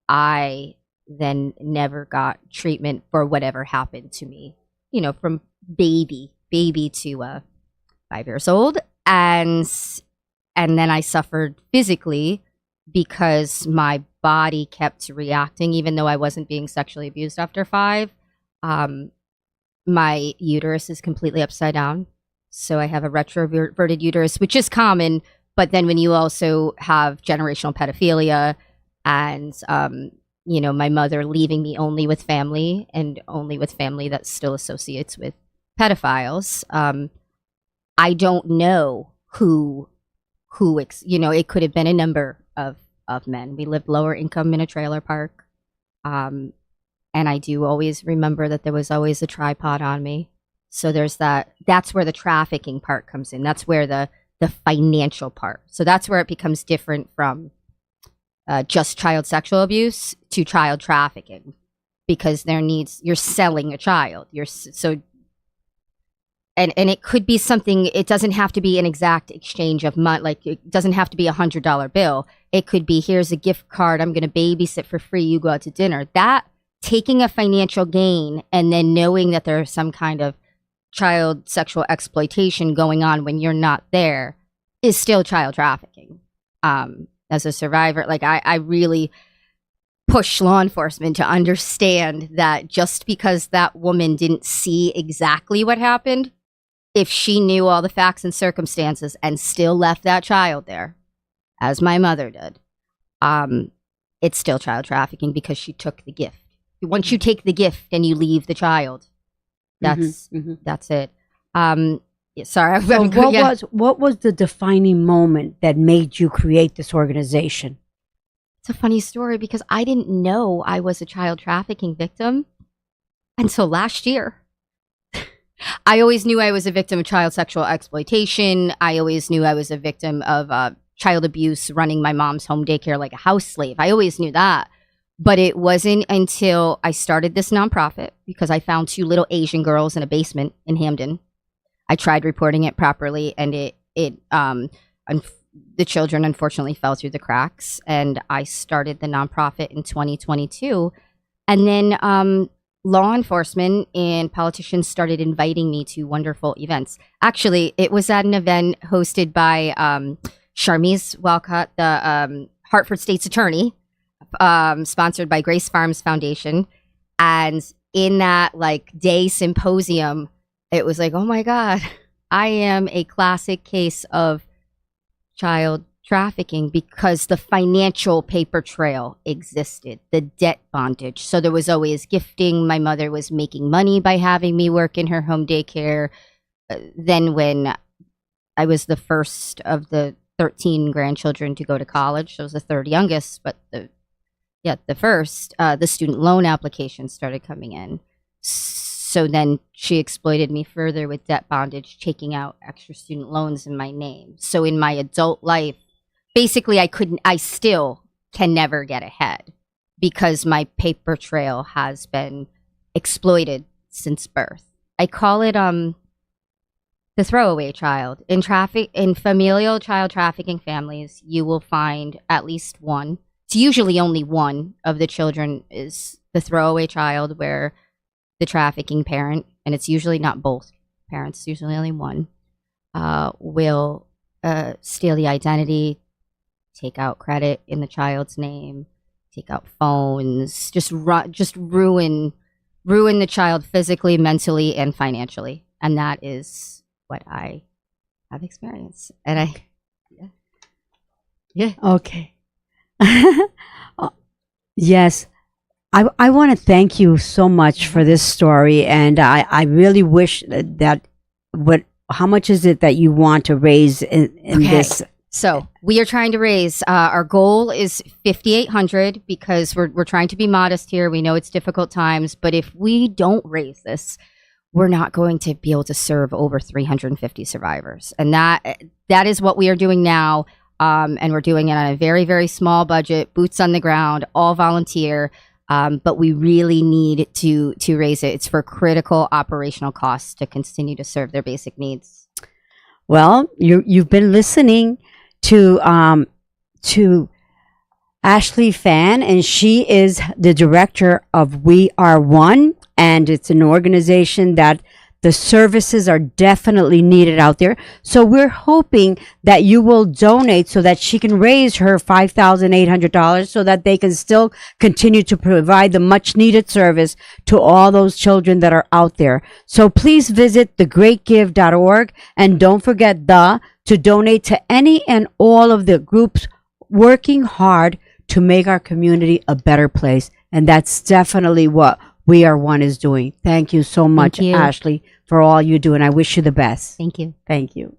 I then never got treatment for whatever happened to me, from baby to 5 years old. And then I suffered physically because my body kept reacting, even though I wasn't being sexually abused after 5. My uterus is completely upside down. So I have a retroverted uterus, which is common. But then when you also have generational pedophilia and, my mother leaving me only with family, and only with family that still associates with pedophiles, I don't know who it could have been a number of men. We lived lower income in a trailer park. And I do always remember that there was always a tripod on me. So there's that's where the trafficking part comes in. That's where the financial part. So that's where it becomes different from just child sexual abuse to child trafficking, because you're selling a child. And it could be something, it doesn't have to be an exact exchange of money. Like, it doesn't have to be $100 bill. It could be, here's a gift card, I'm going to babysit for free, you go out to dinner. That, taking a financial gain and then knowing that there's some kind of child sexual exploitation going on when you're not there, is still child trafficking. As a survivor, like, I really push law enforcement to understand that just because that woman didn't see exactly what happened, if she knew all the facts and circumstances and still left that child there, as my mother did, it's still child trafficking, because she took the gift. Once you take the gift and you leave the child, that's it. Sorry. So what was the defining moment that made you create this organization? It's a funny story, because I didn't know I was a child trafficking victim until last year. I always knew I was a victim of child sexual exploitation. I always knew I was a victim of child abuse, running my mom's home daycare like a house slave. I always knew that. But it wasn't until I started this nonprofit, because I found 2 little Asian girls in a basement in Hamden. I tried reporting it properly, and the children unfortunately fell through the cracks. And I started the nonprofit in 2022. And then law enforcement and politicians started inviting me to wonderful events. Actually, it was at an event hosted by Charmise Walcott, the Hartford State's attorney, sponsored by Grace Farms Foundation. And in that day symposium, it was like, oh my God, I am a classic case of child trafficking, because the financial paper trail existed, the debt bondage. So there was always gifting. My mother was making money by having me work in her home daycare. Then when I was the first of the 13 grandchildren to go to college, I was the third youngest, but the first, the student loan applications started coming in. So then she exploited me further with debt bondage, taking out extra student loans in my name. So in my adult life, basically I still can never get ahead, because my paper trail has been exploited since birth. I call it the throwaway child. In familial child trafficking families, you will find at least one. It's usually only one of the children is the throwaway child, where the trafficking parent, and it's usually not both parents, usually only one, will steal the identity, take out credit in the child's name, take out phones, just ruin the child physically, mentally, and financially. And that is what I have experienced. And Okay. Yes. I want to thank you so much for this story, and I really wish that how much is it that you want to raise in this? So we are trying to raise, our goal is $5,800, because we're trying to be modest here. We know it's difficult times, but if we don't raise this, we're not going to be able to serve over 350 survivors. And that is what we are doing now. And we're doing it on a very, very small budget, boots on the ground, all volunteer. but we really need to raise it. It's for critical operational costs to continue to serve their basic needs. Well, you've been listening to Ashley Fan, and she is the director of We Are One, and it's an organization that the services are definitely needed out there. So we're hoping that you will donate so that she can raise her $5,800 so that they can still continue to provide the much needed service to all those children that are out there. So please visit thegreatgive.org, and don't forget to donate to any and all of the groups working hard to make our community a better place. And that's definitely what We Are One is doing. Thank you so much, you. Ashley, for all you do. And I wish you the best. Thank you. Thank you.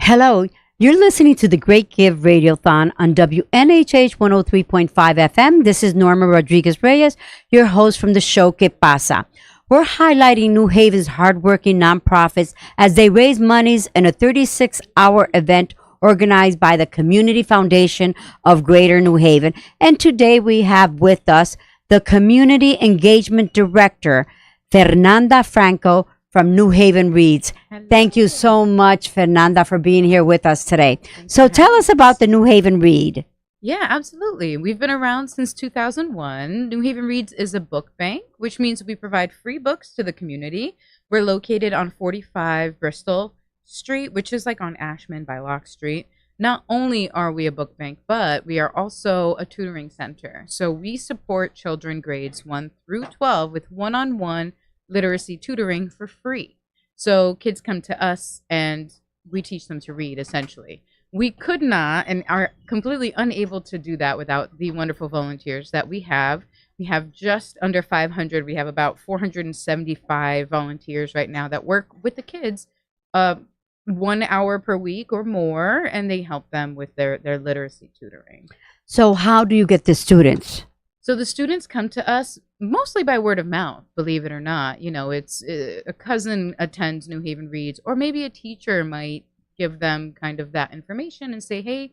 Hello, you're listening to the Great Give Radiothon on WNHH 103.5 FM. This is Norma Rodriguez Reyes, your host from the show Que Pasa. We're highlighting New Haven's hardworking nonprofits as they raise monies in a 36-hour event organized by the Community Foundation of Greater New Haven. And today we have with us the Community Engagement Director, Fernanda Franco from New Haven Reads. Thank you so much, Fernanda, for being here with us today. So tell us about the New Haven Read. Yeah, absolutely. We've been around since 2001. New Haven Reads is a book bank, which means we provide free books to the community. We're located on 45 Bristol Street, which is like on Ashman by Lock Street. Not only are we a book bank, but we are also a tutoring center. So we support children grades 1 through 12 with one-on-one literacy tutoring for free. So kids come to us and we teach them to read, essentially. We could not and are completely unable to do that without the wonderful volunteers that we have. We have just under 500. We have about 475 volunteers right now that work with the kids 1 hour per week or more, and they help them with their literacy tutoring. So how do you get the students? So the students come to us mostly by word of mouth, believe it or not. You know, it's a cousin attends New Haven Reads, or maybe a teacher might give them kind of that information and say, hey,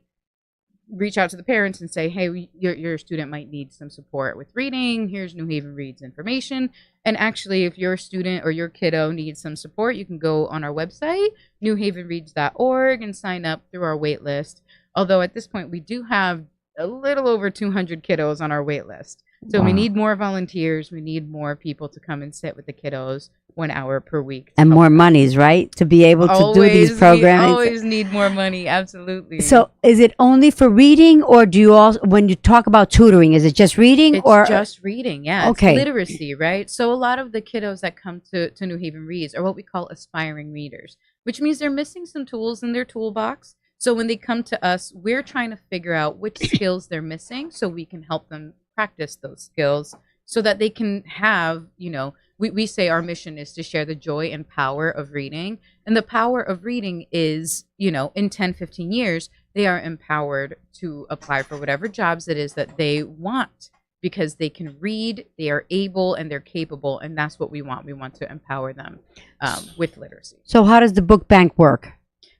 reach out to the parents and say, hey, your student might need some support with reading. Here's New Haven Reads information. And actually, if your student or your kiddo needs some support, you can go on our website, newhavenreads.org, and sign up through our wait list. Although at this point, we do have a little over 200 kiddos on our wait list. So we need more volunteers. We need more people to come and sit with the kiddos 1 hour per week. And more monies, right? To be able to do these programs. We always need more money, absolutely. So is it only for reading, or do you also, when you talk about tutoring, is it just reading? It's just reading, yeah. Okay. It's literacy, right? So a lot of the kiddos that come to New Haven Reads are what we call aspiring readers, which means they're missing some tools in their toolbox. So when they come to us, we're trying to figure out which skills they're missing so we can help them practice those skills so that they can have, you know, we say our mission is to share the joy and power of reading. And the power of reading is, you know, in 10, 15 years, they are empowered to apply for whatever jobs it is that they want because they can read, they are able, and they're capable. And that's what we want. We want to empower them with literacy. So how does the book bank work?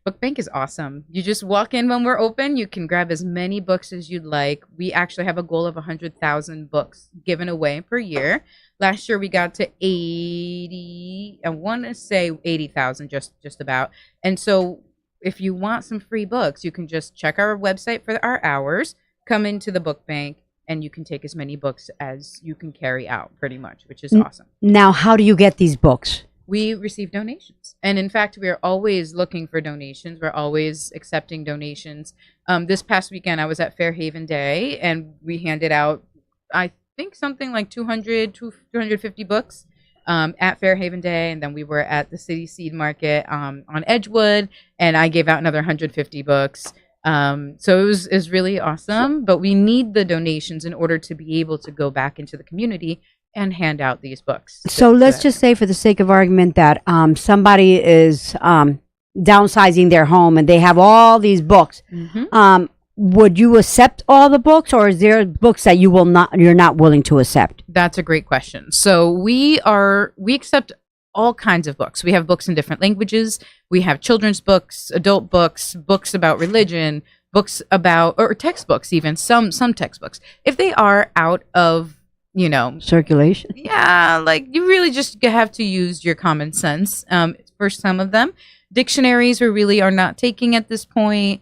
Book Bank is awesome. You just walk in when we're open. You can grab as many books as you'd like. We actually have a goal of 100,000 books given away per year. Last year we got to 80. I want to say 80,000, just about. And so if you want some free books, you can just check our website for our hours, come into the Book Bank, and you can take as many books as you can carry out, pretty much, which is awesome. Now, how do you get these books? We receive donations. And in fact, we are always looking for donations. We're always accepting donations. This past weekend, I was at Fairhaven Day, and we handed out, I think, something like 250 books at Fairhaven Day. And then we were at the City Seed Market on Edgewood, and I gave out another 150 books. So it was really awesome. But we need the donations in order to be able to go back into the community and hand out these books. So let's just say, for the sake of argument, that somebody is downsizing their home and they have all these books. Mm-hmm. Would you accept all the books, or is there books that you're not willing to accept? That's a great question. So we accept all kinds of books. We have books in different languages. We have children's books, adult books, books about religion, books about, or textbooks, even some textbooks. If they are out of, you know, circulation. Yeah, like you really just have to use your common sense for some of them. Dictionaries we really are not taking at this point.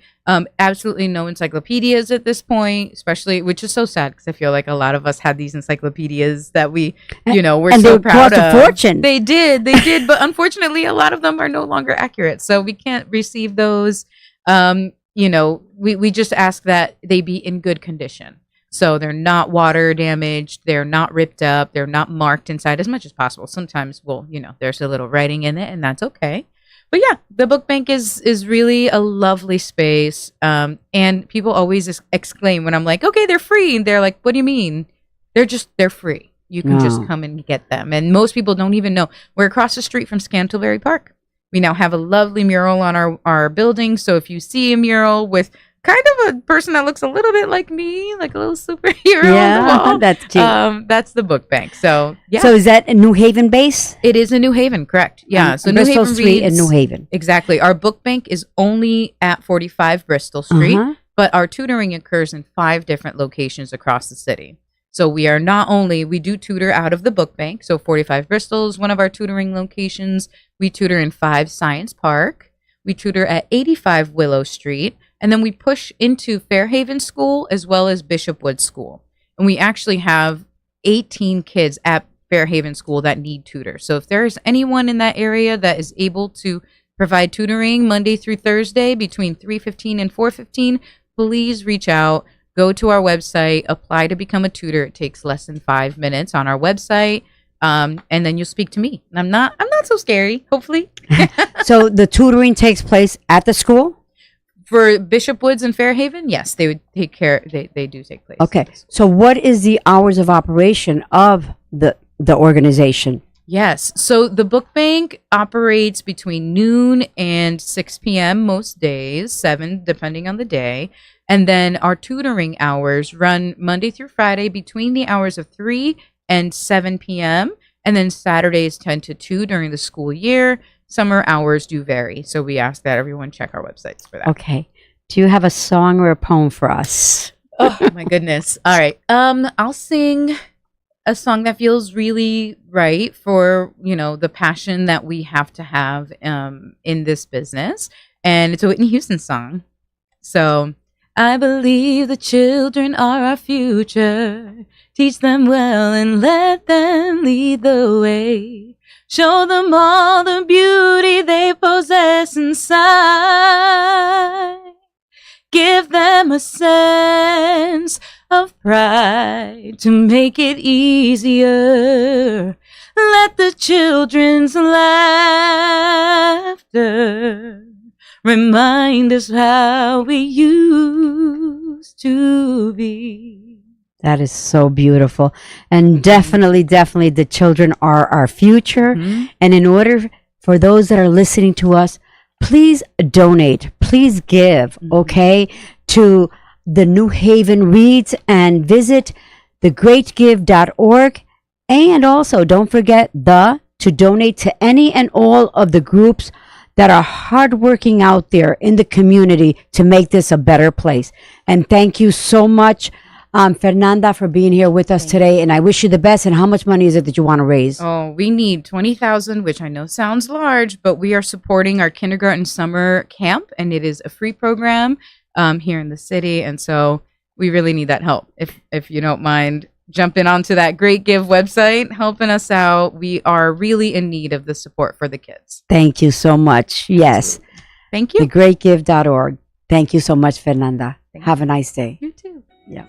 Absolutely no encyclopedias at this point, especially, which is so sad because I feel like a lot of us had these encyclopedias that we, you know, we're so proud of. And they cost a fortune. They did, but unfortunately a lot of them are no longer accurate. So we can't receive those. You know, we just ask that they be in good condition. So they're not water damaged, they're not ripped up, they're not marked inside as much as possible. Sometimes, well, you know, there's a little writing in it, and that's okay. But yeah, the book bank is really a lovely space. And people always exclaim when I'm like, okay, they're free. And they're like, what do you mean? They're free. You can just come and get them. And most people don't even know. We're across the street from Scantlebury Park. We now have a lovely mural on our building. So if you see a mural with kind of a person that looks a little bit like me, like a little superhero on the Yeah, wall. that's cute. That's the book bank. So yeah, So is that a New Haven base? it is in New Haven, correct? Yeah. On So Bristol New Haven Street in Reads- New Haven. Exactly. Our book bank is only at 45 Bristol Street, Uh-huh. but our tutoring occurs in 5 different locations across the city. So we are not only, we do tutor out of the book bank. So 45 Bristol is one of our tutoring locations. We tutor in 5 Science Park. We tutor at 85 Willow Street. And then we push into Fairhaven School as well as Bishop Wood School. And we actually have 18 kids at Fairhaven School that need tutors. So if there's anyone in that area that is able to provide tutoring Monday through Thursday between 3:15 and 4:15, please reach out. Go to our website, apply to become a tutor. It takes less than 5 minutes on our website, and then you'll speak to me. And I'm not so scary. Hopefully, So the tutoring takes place at the school? for Bishop Woods and Fairhaven, yes, they would take care. They do take place. Okay. So what is the hours of operation of the organization? Yes. So the book bank operates between noon and 6 p.m. most days, 7 depending on the day. And then our tutoring hours run Monday through Friday between the hours of 3 and 7 p.m. And then Saturdays 10 to 2 during the school year. Summer hours do vary. So we ask that everyone check our websites for that. Okay. Do you have a song or a poem for us? Oh my goodness. All right. I'll sing a song that feels really right for, the passion that we have to have in this business. And it's a Whitney Houston song. So I believe the children are our future. Teach them well and let them lead the way. Show them all the beauty they possess inside. Give them a sense of pride to make it easier. Let the children's laughter remind us how we used to be. That is so beautiful. And definitely, the children are our future. And in order for those that are listening to us, please donate, please give, okay, to the New Haven Reads and visit thegreatgive.org. And also don't forget to donate to any and all of the groups that are hardworking out there in the community to make this a better place. And thank you so much, Fernanda, for being here with us today. And I wish you the best. And how much money is it that you want to raise? Oh, we need $20,000, which I know sounds large, but we are supporting our kindergarten summer camp, and it is a free program here in the city. And so we really need that help. If you don't mind jumping onto that Great Give website, helping us out, we are really in need of the support for the kids. Thank you so much. Yes. Thank you. Thegreatgive.org. Thank you so much, Fernanda. Have a nice day. You too. Yeah.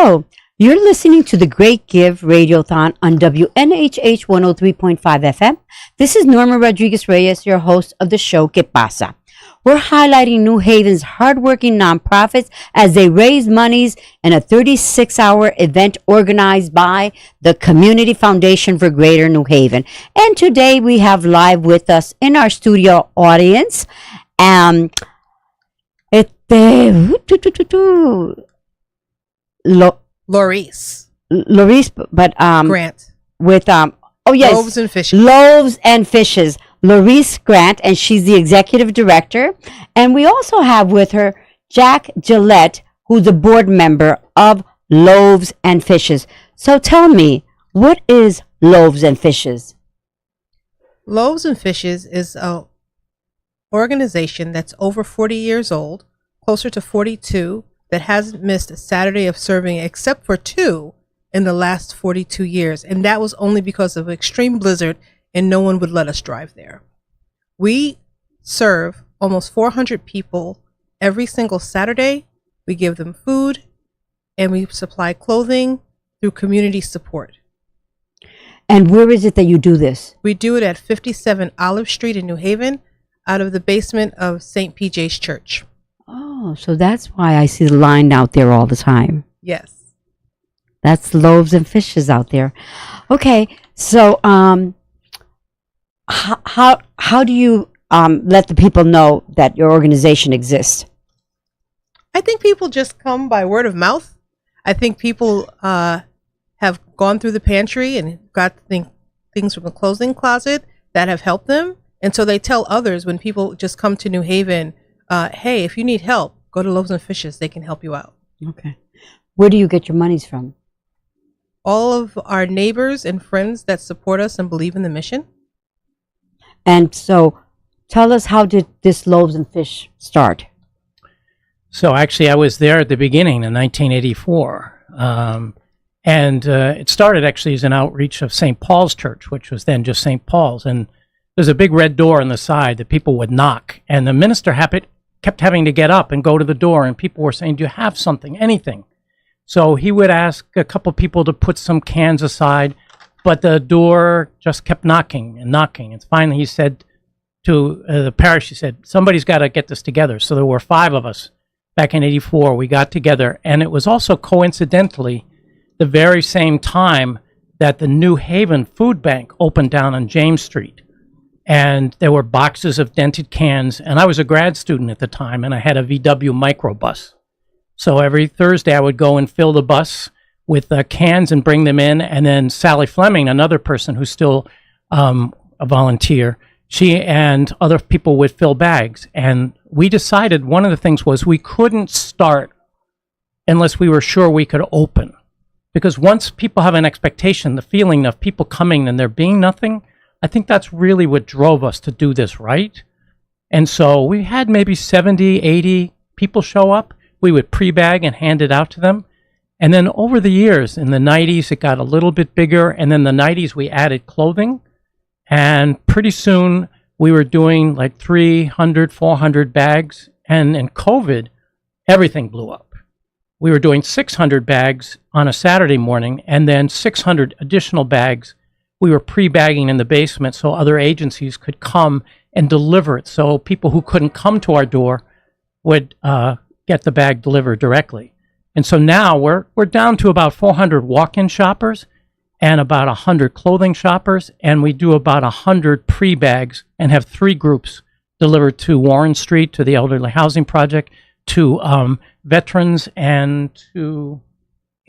Hello. You're listening to the Great Give Radiothon on WNHH 103.5 FM. This is Norma Rodriguez Reyes, your host of the show, Que Pasa? We're highlighting New Haven's hardworking nonprofits as they raise monies in a 36-hour event organized by the Community Foundation for Greater New Haven. And today we have live with us in our studio audience, Laurice but Grant with oh yes, Loaves and Fishes. Loaves and Fishes. Laurice Grant, and she's the executive director. And we also have with her Jack Gillette, who's a board member of Loaves and Fishes. So tell me, what is Loaves and Fishes? Loaves and Fishes is a organization that's over 40 years old, closer to 42, that hasn't missed a Saturday of serving except for 2 in the last 42 years. And that was only because of extreme blizzard and no one would let us drive there. We serve almost 400 people every single Saturday. We give them food and we supply clothing through community support. And where is it that you do this? We do it at 57 Olive Street in New Haven, out of the basement of St. PJ's Church. Oh, so that's why I see the line out there all the time. Yes. That's Loaves and Fishes out there. Okay, so how do you let the people know that your organization exists? I think people just come by word of mouth. I think people have gone through the pantry and got things from the clothing closet that have helped them. And so they tell others when people just come to New Haven, hey, if you need help, go to Loaves and Fishes. They can help you out. Okay. Where do you get your monies from? All of our neighbors and friends that support us and believe in the mission. And so tell us, how did this Loaves and Fish start? So actually, I was there at the beginning in 1984. And it started actually as an outreach of St. Paul's Church, which was then just St. Paul's. And there's a big red door on the side that people would knock. And the minister kept having to get up and go to the door. And people were saying, do you have something, anything? So he would ask a couple people to put some cans aside. But the door just kept knocking and knocking. And finally he said to the parish, he said, somebody's got to get this together. So there were 5 of us back in 84. We got together. And it was also coincidentally the very same time that the New Haven Food Bank opened down on James Street. And there were boxes of dented cans. And I was a grad student at the time, and I had a VW microbus. So every Thursday I would go and fill the bus with cans and bring them in. And then Sally Fleming, another person who's still a volunteer, she and other people would fill bags. And we decided one of the things was we couldn't start unless we were sure we could open. Because once people have an expectation, the feeling of people coming and there being nothing, I think that's really what drove us to do this, right? And so we had maybe 70, 80 people show up. We would pre-bag and hand it out to them. And then over the years, in the 90s, it got a little bit bigger. And then the 90s, we added clothing. And pretty soon, we were doing like 300, 400 bags. And in COVID, everything blew up. We were doing 600 bags on a Saturday morning, and then 600 additional bags we were pre-bagging in the basement so other agencies could come and deliver it. So people who couldn't come to our door would get the bag delivered directly. And so now we're down to about 400 walk-in shoppers and about 100 clothing shoppers, and we do about 100 pre-bags and have 3 groups delivered to Warren Street, to the Elderly Housing Project, to veterans, and to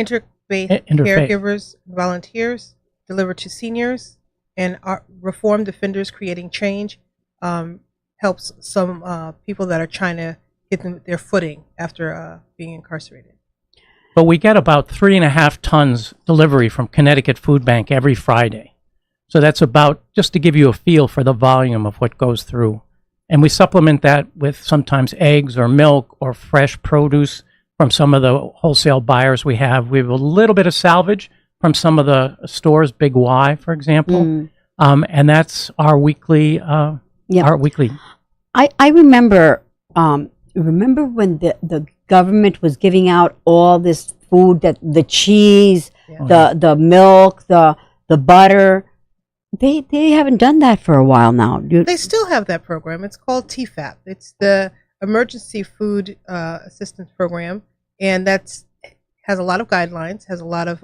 Interfaith Interfaith. caregivers, volunteers, delivered to seniors, and our Reformed Defenders Creating Change helps some people that are trying to get their footing after being incarcerated. But we get about 3.5 tons delivery from Connecticut Food Bank every Friday. So that's about, just to give you a feel for the volume of what goes through. And we supplement that with sometimes eggs or milk or fresh produce from some of the wholesale buyers we have. We have a little bit of salvage from some of the stores, Big Y, for example. And that's our weekly. Our weekly. I remember when the government was giving out all this food, that the cheese, Yeah. the milk, the butter. They haven't done that for a while now. They still have that program. It's called TFAP. It's the Emergency Food Assistance Program, and has a lot of guidelines, has a lot of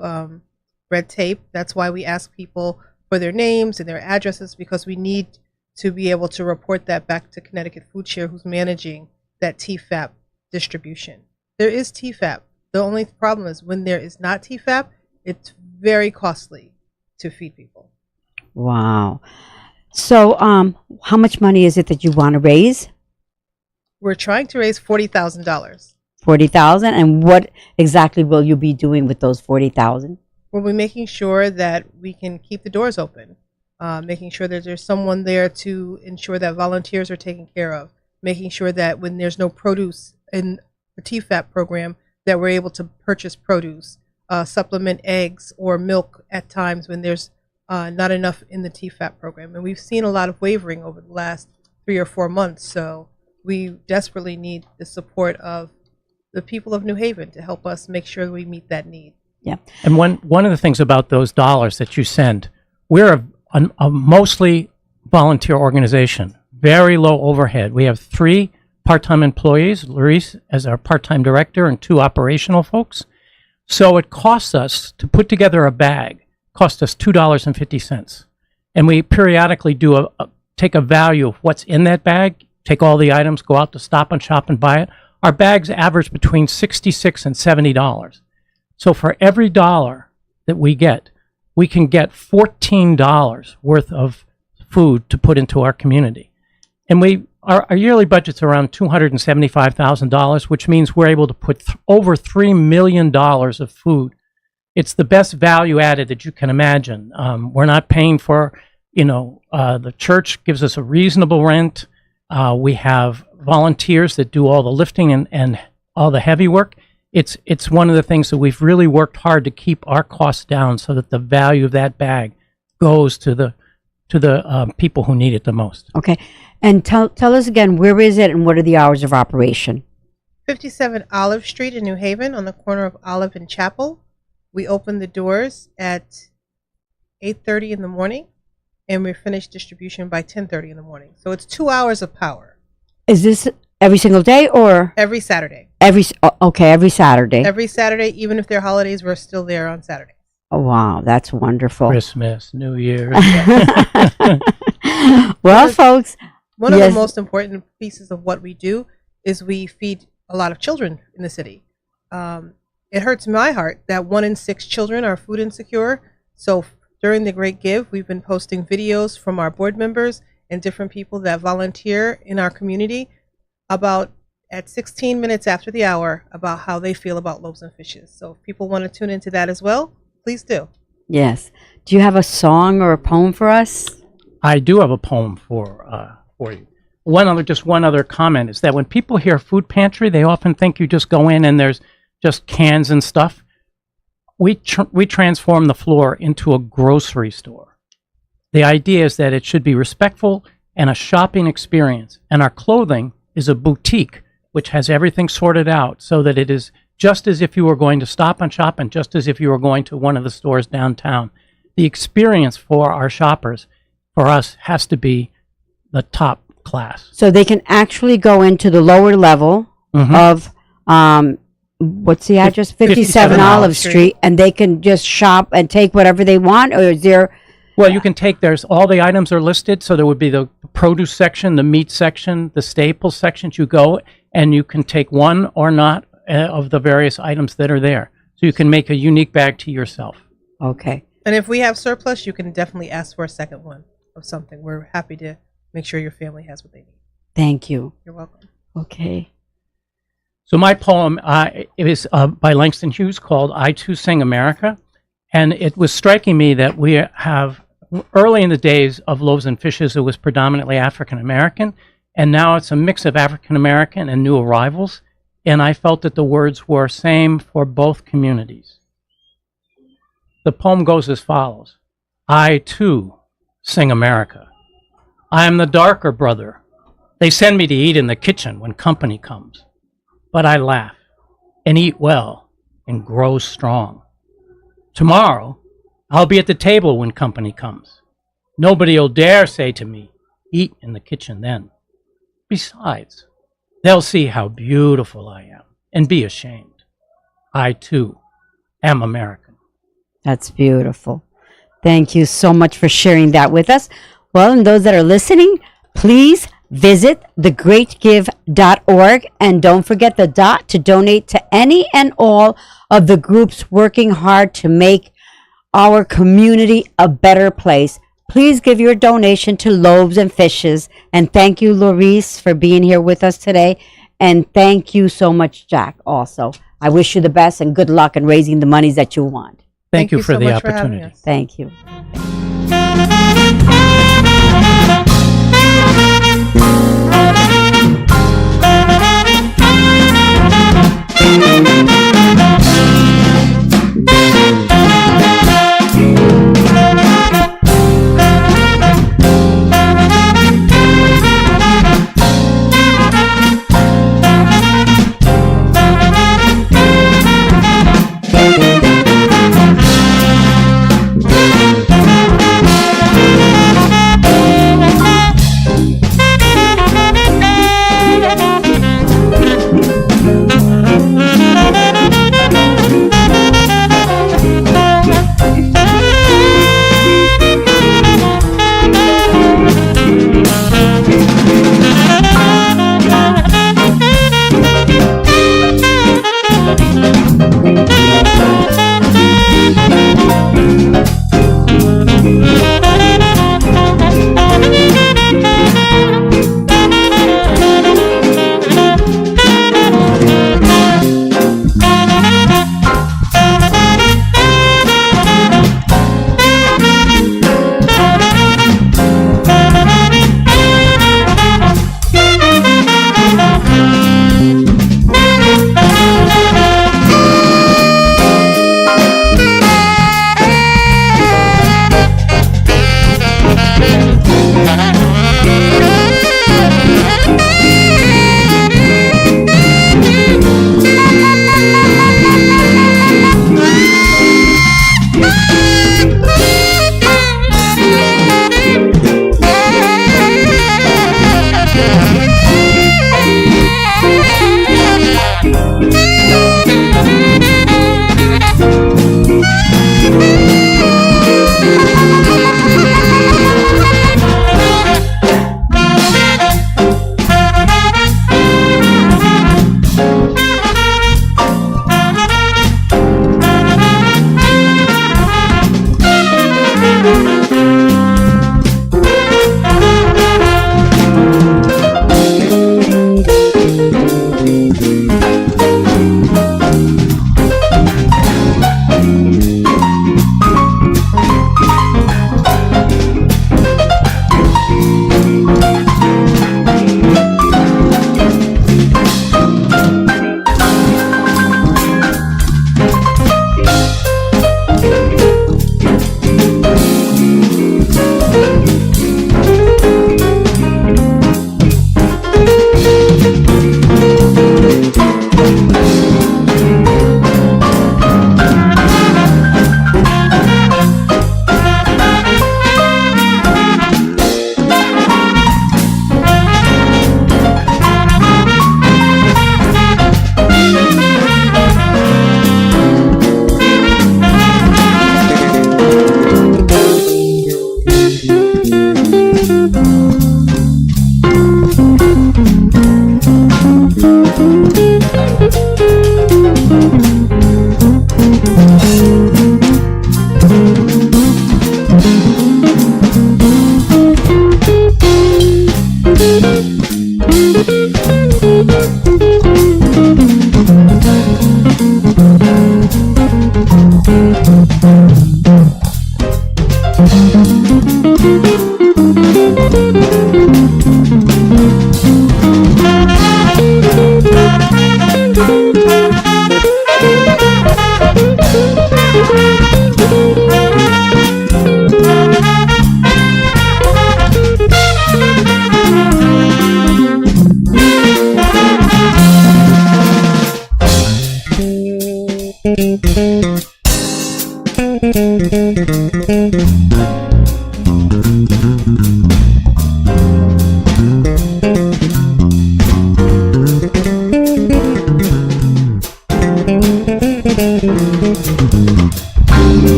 red tape. That's why we ask people for their names and their addresses, because we need to be able to report that back to Connecticut Food Share, who's managing that TFAP distribution. There is TFAP. The only problem is when there is not TFAP, it's very costly to feed people. Wow. So, how much money is it that you want to raise? We're trying to raise $40,000. 40,000. And what exactly will you be doing with those 40,000? We'll be making sure that we can keep the doors open, making sure that there's someone there to ensure that volunteers are taken care of, making sure that when there's no produce in the TFAP program, that we're able to purchase produce, supplement eggs or milk at times when there's not enough in the TFAP program. And we've seen a lot of wavering over the last 3 or 4 months, so we desperately need the support of the people of New Haven to help us make sure we meet that need. Yeah. And one of the things about those dollars that you send, we're a mostly volunteer organization, very low overhead. We have 3 part-time employees, Larice as our part-time director, and 2 operational folks. So it costs us to put together a bag, cost us $2.50. And we periodically do take a value of what's in that bag, take all the items, go out to Stop and Shop and buy it. Our bags average between $66 and $70. So for every dollar that we get, we can get $14 worth of food to put into our community. And our yearly budget's around $275,000, which means we're able to put over $3 million of food. It's the best value added that you can imagine. We're not paying for, the church gives us a reasonable rent. We have volunteers that do all the lifting and all the heavy work. It's one of the things that we've really worked hard to keep our costs down so that the value of that bag goes to the people who need it the most. Okay. And tell us again, where is it and what are the hours of operation? 57 Olive Street in New Haven on the corner of Olive and Chapel. We open the doors at 8:30 in the morning, and we finish distribution by 10:30 in the morning. So it's 2 hours of power. Is this every single day or? Every Saturday. Every Saturday. Every Saturday, even if they're holidays, we're still there on Saturday. Oh, wow. That's wonderful. Christmas, New Year's. Well, folks. One of the most important pieces of what we do is we feed a lot of children in the city. It hurts my heart that 1 in 6 children are food insecure. So during the Great Give, we've been posting videos from our board members and different people that volunteer in our community about at 16 minutes after the hour about how they feel about loaves and fishes. So if people want to tune into that as well, please do. Yes. Do you have a song or a poem for us? I do have a poem for you. One other comment is that when people hear food pantry, they often think you just go in and there's just cans and stuff. We transform the floor into a grocery store. The idea is that it should be respectful and a shopping experience. And our clothing is a boutique, which has everything sorted out so that it is just as if you were going to Stop and Shop and just as if you were going to one of the stores downtown. The experience for our shoppers, for us, has to be the top class. So they can actually go into the lower level of, what's the address? 57 Olive Street, and they can just shop and take whatever they want, or is there... Well, you can take, all the items are listed, so there would be the produce section, the meat section, the staples sections. You go and you can take one or not of the various items that are there. So you can make a unique bag to yourself. Okay. And if we have surplus, you can definitely ask for a second one of something. We're happy to make sure your family has what they need. Thank you. You're welcome. Okay. So my poem is by Langston Hughes called I Too Sing America. And it was striking me that we have, early in the days of Loaves and Fishes, it was predominantly African American. And now it's a mix of African American and new arrivals. And I felt that the words were same for both communities. The poem goes as follows. I too sing America. I am the darker brother. They send me to eat in the kitchen when company comes. But I laugh and eat well and grow strong. Tomorrow, I'll be at the table when company comes. Nobody'll dare say to me, eat in the kitchen then. Besides, they'll see how beautiful I am and be ashamed. I, too, am American. That's beautiful. Thank you so much for sharing that with us. Well, and those that are listening, please visit thegreatgive.org and don't forget the dot to donate to any and all of the groups working hard to make our community a better place. Please give your donation to Loaves and Fishes. And thank you, Laurice, for being here with us today. And thank you so much, Jack, also. I wish you the best and good luck in raising the monies that you want. Thank you for so the much for having opportunity. us. Thank you. Thank you.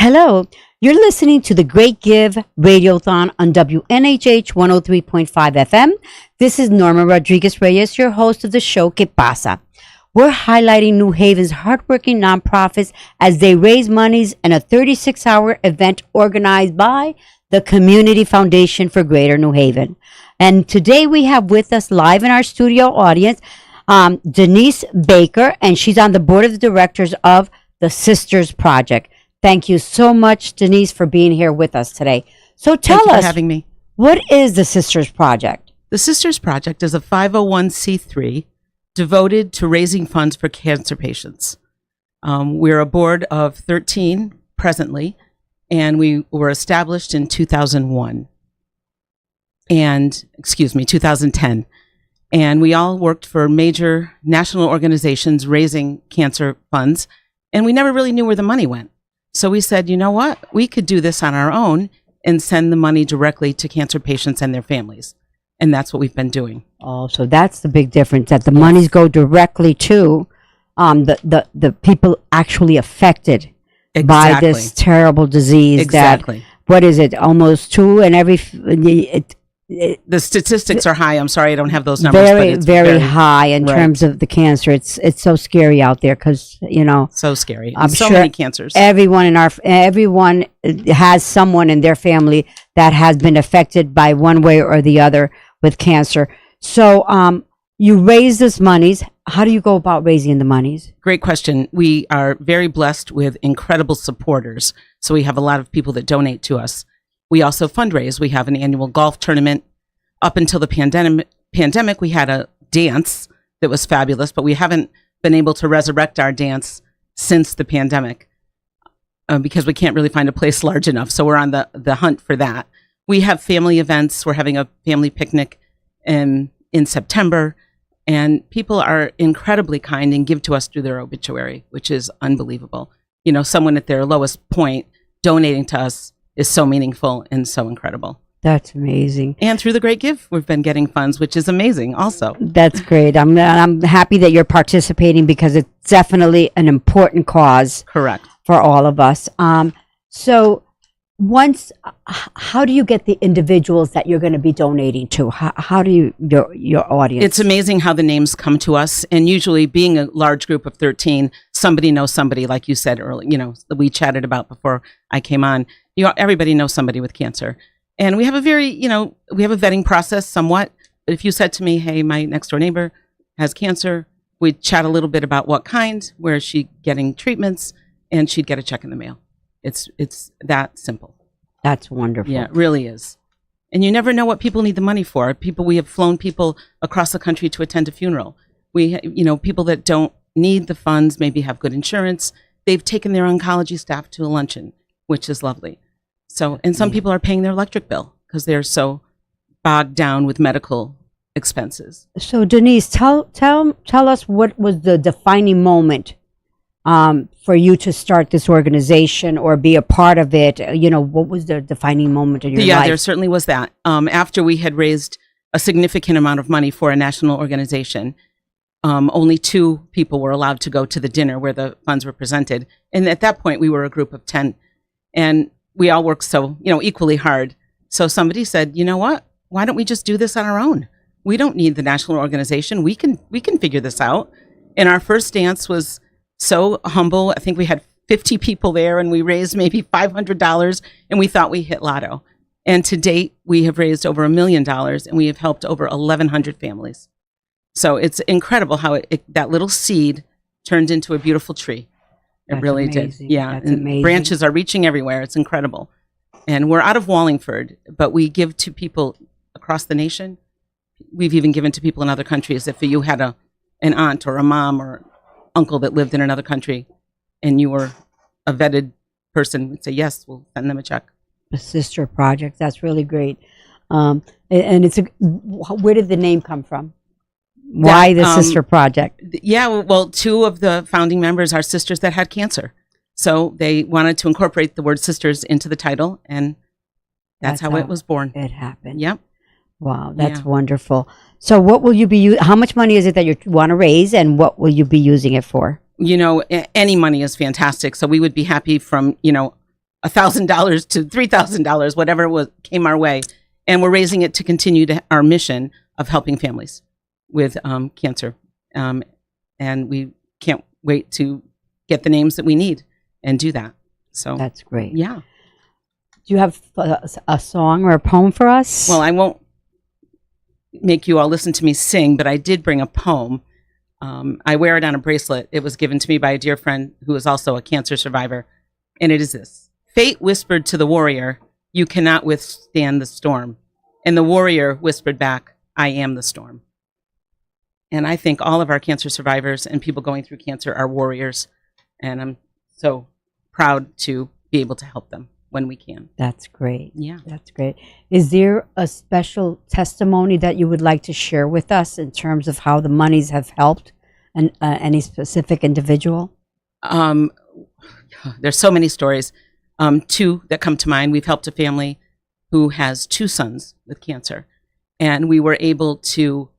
Hello, you're listening to the Great Give Radiothon on WNHH 103.5 FM. This is Norma Rodriguez Reyes, your host of the show, Que Pasa? We're highlighting New Haven's hardworking nonprofits as they raise monies in a 36-hour event organized by the Community Foundation for Greater New Haven. And today we have with us live in our studio audience, Denise Baker, and she's on the board of directors of the Sisters Project. Thank you so much, Denise, for being here with us today. So tell Thank you us, for having me. what is the Sisters Project? The Sisters Project is a 501c3 devoted to raising funds for cancer patients. We're a board of 13 presently, and we were established in 2010. And we all worked for major national organizations raising cancer funds, and we never really knew where the money went. So we said, you know what? We could do this on our own and send the money directly to cancer patients and their families. And that's what we've been doing. Oh, so that's the big difference, that the monies go directly to the people actually affected by this terrible disease. Exactly. That, what is it, almost two in every... The statistics are high. I'm sorry, I don't have those numbers. Very, but it's very high in right. terms of the cancer. It's so scary out there because, you know... So scary. I'm so sure many cancers. Everyone has someone in their family that has been affected by one way or the other with cancer. So you raise this monies. How do you go about raising the monies? Great question. We are very blessed with incredible supporters. So we have a lot of people that donate to us. We also fundraise. We have an annual golf tournament. Up until the pandemic, we had a dance that was fabulous, but we haven't been able to resurrect our dance since the pandemic because we can't really find a place large enough. So we're on the hunt for that. We have family events. We're having a family picnic in September, and people are incredibly kind and give to us through their obituary, which is unbelievable. You know, someone at their lowest point donating to us is so meaningful and so incredible. That's amazing. And through the Great Give, we've been getting funds, which is amazing also. That's great. I'm happy that you're participating because it's definitely an important cause. Correct. For all of us. So once, how do you get the individuals that you're going to be donating to? How do you, your audience? It's amazing how the names come to us. And usually being a large group of 13, somebody knows somebody, like you said earlier, you know, we chatted about before I came on. You know, everybody knows somebody with cancer. And we have a we have a vetting process somewhat. But if you said to me, hey, my next door neighbor has cancer, we'd chat a little bit about what kind, where is she getting treatments, and she'd get a check in the mail. It's that simple. That's wonderful. Yeah, it really is. And you never know what people need the money for. We have flown people across the country to attend a funeral. People that don't need the funds, maybe have good insurance. They've taken their oncology staff to a luncheon, which is lovely. So, and some people are paying their electric bill because they're so bogged down with medical expenses. So Denise, tell us what was the defining moment for you to start this organization or be a part of it. You know, what was the defining moment in your life? Yeah, there certainly was that. After we had raised a significant amount of money for a national organization, only 2 people were allowed to go to the dinner where the funds were presented. And at that point, we were a group of 10. And we all worked so, equally hard. So somebody said, you know what? Why don't we just do this on our own? We don't need the national organization. We can figure this out. And our first dance was so humble. I think we had 50 people there and we raised maybe $500 and we thought we hit lotto. And to date, we have raised over $1 million and we have helped over 1,100 families. So it's incredible how that little seed turned into a beautiful tree. It really amazing. did. Yeah. That's and amazing. Branches are reaching everywhere. It's incredible. And we're out of Wallingford, but we give to people across the nation. we've even given to people in other countries. If you had an aunt or a mom or uncle that lived in another country and you were a vetted person, we'd say, yes, we'll send them a check. The sister project. That's really great. And where did the name come from? Why the sister project? Yeah, well, two of the founding members are sisters that had cancer. So they wanted to incorporate the word sisters into the title, and that's how it was born. It happened. Yep. Wow, that's wonderful. So what will you be how much money is it that you want to raise, and what will you be using it for? You know, any money is fantastic. So we would be happy from, $1,000 to $3,000, whatever came our way. And we're raising it to continue our mission of helping families with cancer. And we can't wait to get the names that we need and do that. So that's great. Yeah. Do you have a song or a poem for us? Well, I won't make you all listen to me sing, but I did bring a poem. I wear it on a bracelet. It was given to me by a dear friend who is also a cancer survivor. And it is this. Fate whispered to the warrior, "You cannot withstand the storm." And the warrior whispered back, "I am the storm." And I think all of our cancer survivors and people going through cancer are warriors. And I'm so proud to be able to help them when we can. That's great. Yeah. That's great. Is there a special testimony that you would like to share with us in terms of how the monies have helped any specific individual? There's so many stories. Two that come to mind. We've helped a family who has two sons with cancer, and we were able to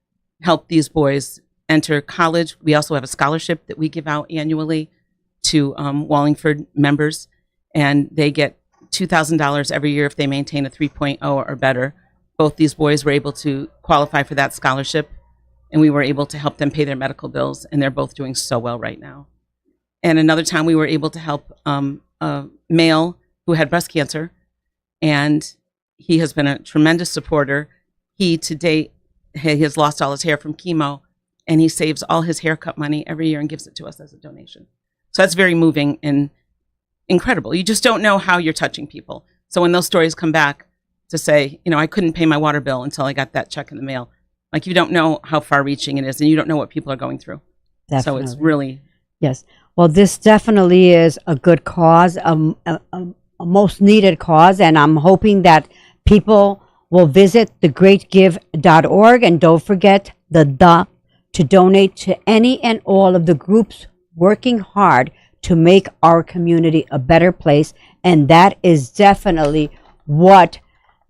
help these boys enter college. We also have a scholarship that we give out annually to Wallingford members, and they get $2,000 every year if they maintain a 3.0 or better. Both these boys were able to qualify for that scholarship, and we were able to help them pay their medical bills, and they're both doing so well right now. And another time we were able to help a male who had breast cancer, and he has been a tremendous supporter. He to date he has lost all his hair from chemo, and he saves all his haircut money every year and gives it to us as a donation. So that's very moving and incredible. You just don't know how you're touching people. So when those stories come back to say, I couldn't pay my water bill until I got that check in the mail, like you don't know how far-reaching it is, and you don't know what people are going through. Definitely. So it's really... Yes. Well, this definitely is a good cause, a most needed cause, and I'm hoping that people will visit thegreatgive.org, and don't forget to donate to any and all of the groups working hard to make our community a better place, and that is definitely what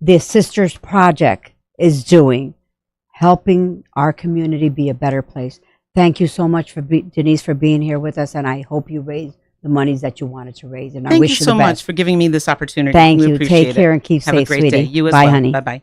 the Sisters Project is doing, helping our community be a better place. Thank you so much for Denise for being here with us, and I hope you raise the monies that you wanted to raise. And I wish you the best. Thank you so much for giving me this opportunity. Thank we you. Appreciate Take care and keep Have safe, a great sweetie. day. You as Bye, well. honey. Bye-bye.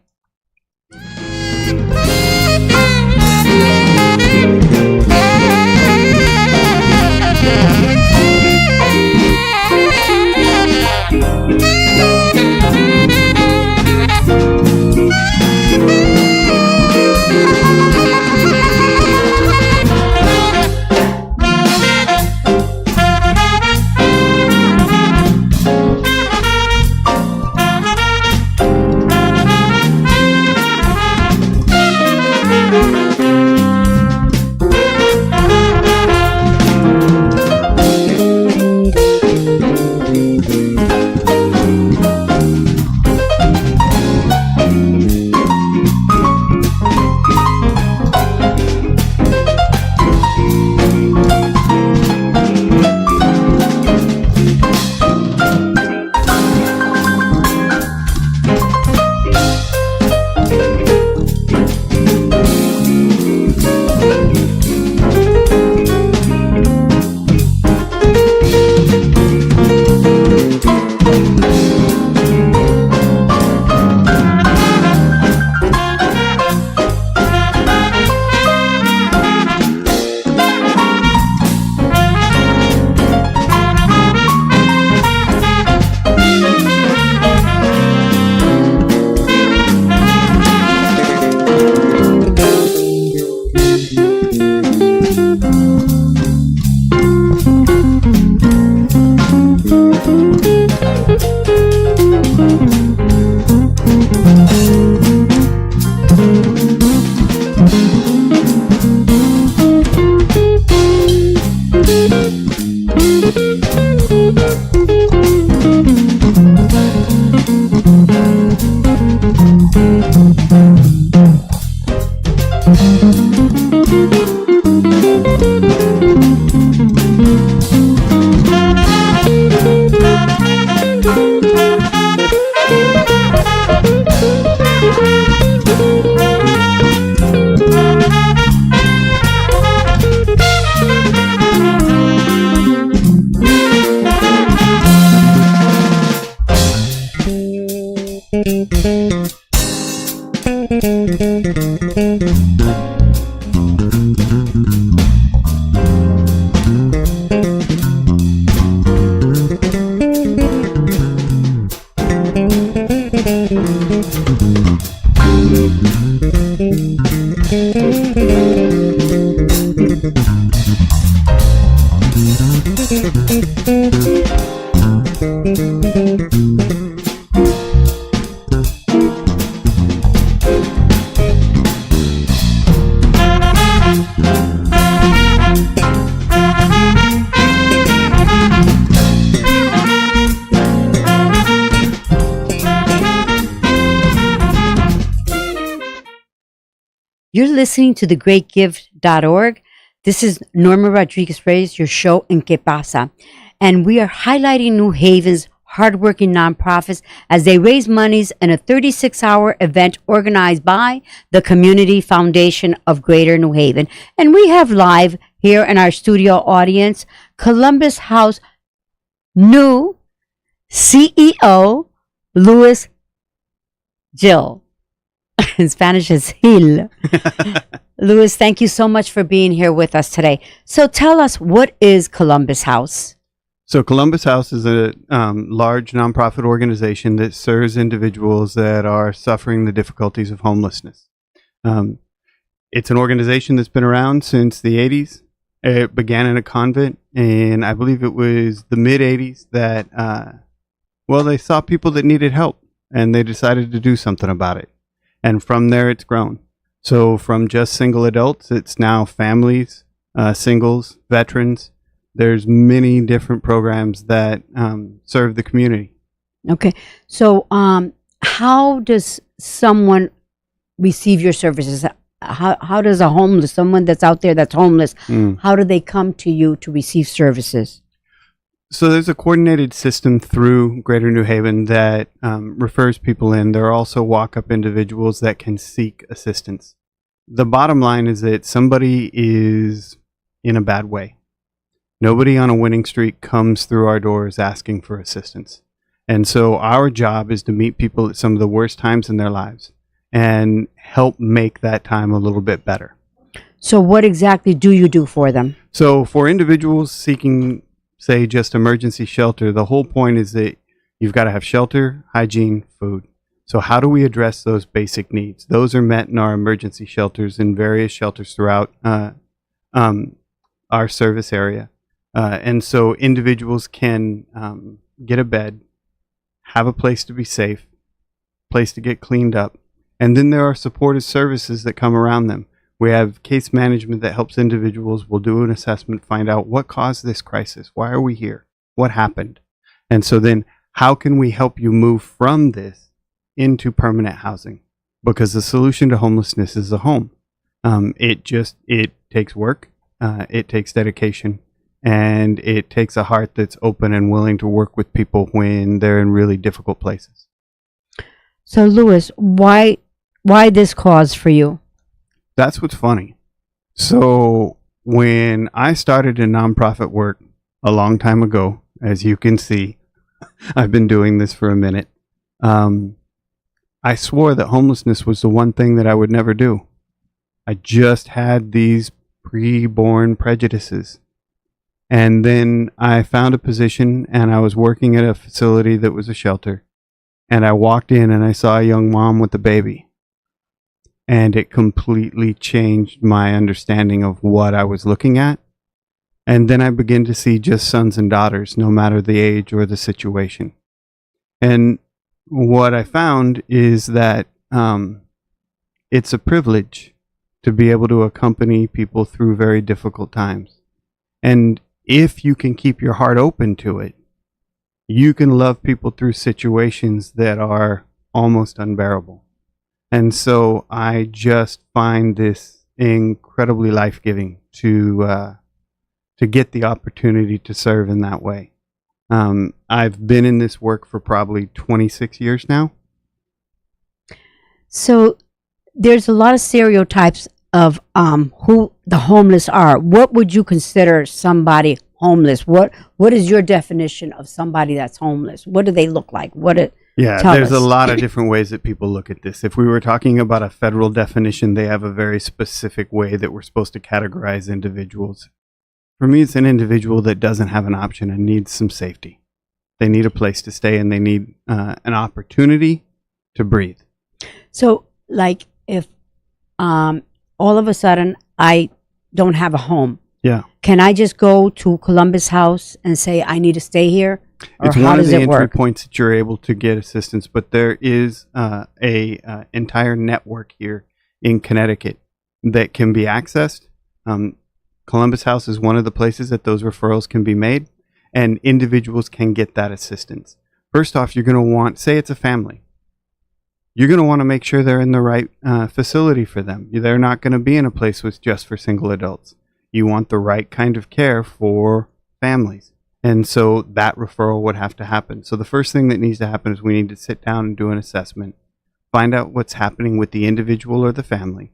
You're listening to thegreatgift.org. This is Norma Rodriguez Reyes, your show in Que Pasa. And we are highlighting New Haven's hardworking nonprofits as they raise monies in a 36-hour event organized by the Community Foundation of Greater New Haven. And we have live here in our studio audience, Columbus House new CEO, Luis Gil. In Spanish is Gil. Luis, thank you so much for being here with us today. So tell us, what is Columbus House? So Columbus House is a large nonprofit organization that serves individuals that are suffering the difficulties of homelessness. It's an organization that's been around since the 80s. It began in a convent, and I believe it was the mid-80s that, they saw people that needed help, and they decided to do something about it. And from there, it's grown. So from just single adults, it's now families, singles, veterans. There's many different programs that serve the community. Okay. So how does someone receive your services? How does someone that's out there that's homeless, how do they come to you to receive services? So there's a coordinated system through Greater New Haven that refers people in. There are also walk-up individuals that can seek assistance. The bottom line is that somebody is in a bad way. Nobody on a winning streak comes through our doors asking for assistance. And so our job is to meet people at some of the worst times in their lives and help make that time a little bit better. So what exactly do you do for them? So for individuals seeking, say, just emergency shelter, the whole point is that you've got to have shelter, hygiene, food. So how do we address those basic needs? Those are met in our emergency shelters, in various shelters throughout our service area. And so individuals can get a bed, have a place to be safe, place to get cleaned up. And then there are supportive services that come around them. We have case management that helps individuals. We'll do an assessment, find out what caused this crisis. Why are we here? What happened? And so then how can we help you move from this into permanent housing? Because the solution to homelessness is a home. It takes work. It takes dedication. And it takes a heart that's open and willing to work with people when they're in really difficult places. So, Luis, why this cause for you? That's what's funny. So when I started in nonprofit work a long time ago, as you can see, I've been doing this for a minute. I swore that homelessness was the one thing that I would never do. I just had these pre-born prejudices. And then I found a position, and I was working at a facility that was a shelter. And I walked in and I saw a young mom with a baby. And it completely changed my understanding of what I was looking at. And then I began to see just sons and daughters, no matter the age or the situation. And what I found is that it's a privilege to be able to accompany people through very difficult times. And if you can keep your heart open to it, you can love people through situations that are almost unbearable. And so I just find this incredibly life-giving to get the opportunity to serve in that way. I've been in this work for probably 26 years now. So there's a lot of stereotypes of who the homeless are. What would you consider somebody homeless? What is your definition of somebody that's homeless? What do they look like? There's a lot of different ways that people look at this. If we were talking about a federal definition, they have a very specific way that we're supposed to categorize individuals. For me, it's an individual that doesn't have an option and needs some safety. They need a place to stay, and they need an opportunity to breathe. So, like, if all of a sudden I don't have a home. Yeah. Can I just go to Columbus House and say I need to stay here? Or It's how one of does the it entry work? points that you're able to get assistance, but there is a entire network here in Connecticut that can be accessed. Columbus House is one of the places that those referrals can be made, and individuals can get that assistance. First off, you're going to want, say it's a family, you're going to want to make sure they're in the right facility for them. They're not going to be in a place with just for single adults. You want the right kind of care for families. And so that referral would have to happen. So the first thing that needs to happen is we need to sit down and do an assessment, find out what's happening with the individual or the family,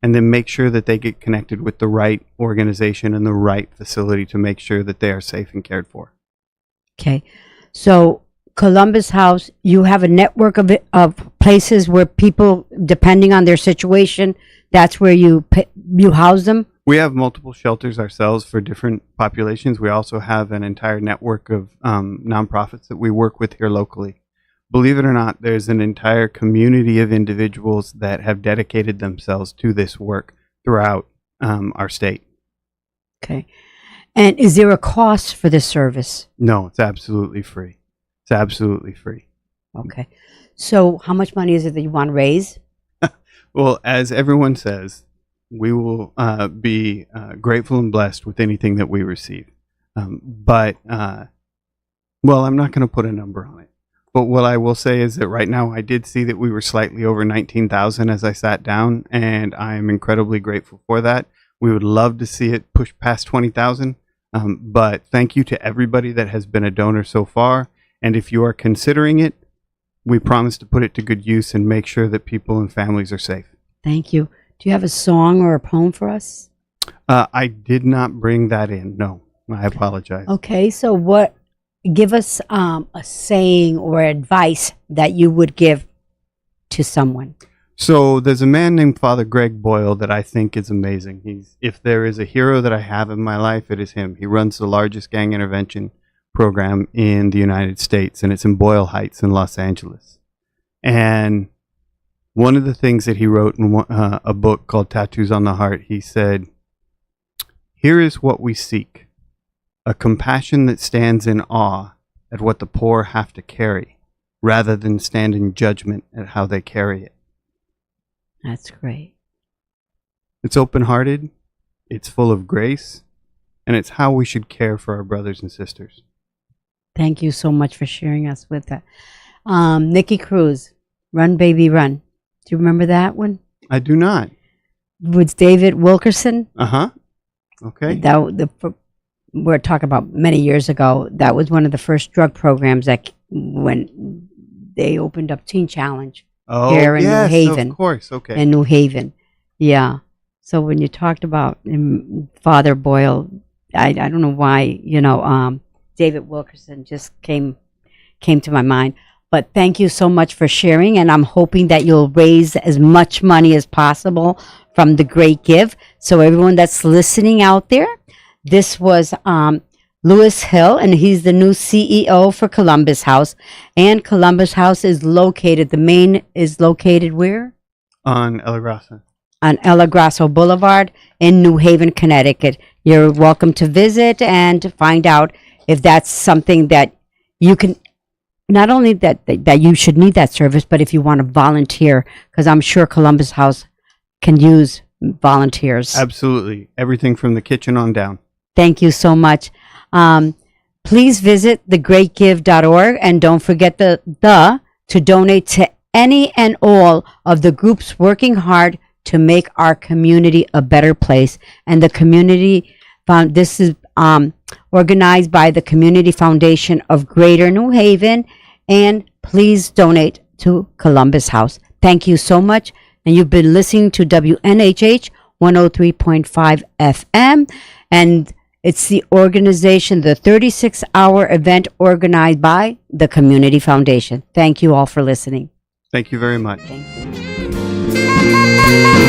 and then make sure that they get connected with the right organization and the right facility to make sure that they are safe and cared for. Okay. So Columbus House, you have a network of places where people, depending on their situation, that's where you house them? We have multiple shelters ourselves for different populations. We also have an entire network of nonprofits that we work with here locally. Believe it or not, there's an entire community of individuals that have dedicated themselves to this work throughout our state. Okay. And is there a cost for this service? No, it's absolutely free. It's absolutely free. Okay. So how much money is it that you want to raise? Well, as everyone says, we will be grateful and blessed with anything that we receive. Well, I'm not going to put a number on it. But what I will say is that right now I did see that we were slightly over 19,000 as I sat down, and I am incredibly grateful for that. We would love to see it push past 20,000. But thank you to everybody that has been a donor so far. And if you are considering it, we promise to put it to good use and make sure that people and families are safe. Thank you. Do you have a song or a poem for us? I did not bring that in. No, I apologize. Okay, so give us a saying or advice that you would give to someone. So there's a man named Father Greg Boyle that I think is amazing. If there is a hero that I have in my life, it is him. He runs the largest gang intervention program in the United States, and it's in Boyle Heights in Los Angeles. And one of the things that he wrote in a book called Tattoos on the Heart, he said, "Here is what we seek, a compassion that stands in awe at what the poor have to carry, rather than stand in judgment at how they carry it." That's great. It's open-hearted, it's full of grace, and it's how we should care for our brothers and sisters. Thank you so much for sharing us with that. Nikki Cruz, Run Baby Run. Do you remember that one? I do not. With David Wilkerson? Uh-huh. Okay. We're talking about many years ago. That was one of the first drug programs that when they opened up Teen Challenge here in New Haven. Of course. Okay. In New Haven. Yeah. So when you talked about Father Boyle, I don't know why, David Wilkerson just came to my mind. But thank you so much for sharing, and I'm hoping that you'll raise as much money as possible from the Great Give. So everyone that's listening out there, this was Louis Hill, and he's the new CEO for Columbus House. And Columbus House is located, the main is located where? On El Grasso. On El Grasso Boulevard in New Haven, Connecticut. You're welcome to visit and to find out if that's something that you can, not only that you should need that service, but if you want to volunteer, because I'm sure Columbus House can use volunteers. Absolutely. Everything from the kitchen on down. Thank you so much. Please visit thegreatgive.org, and don't forget to donate to any and all of the groups working hard to make our community a better place. And the community this is organized by the Community Foundation of Greater New Haven, and please donate to Columbus House. Thank you so much. And you've been listening to WNHH 103.5 FM, and it's the organization, the 36-hour event organized by the Community Foundation. Thank you all for listening. Thank you very much. Thank you.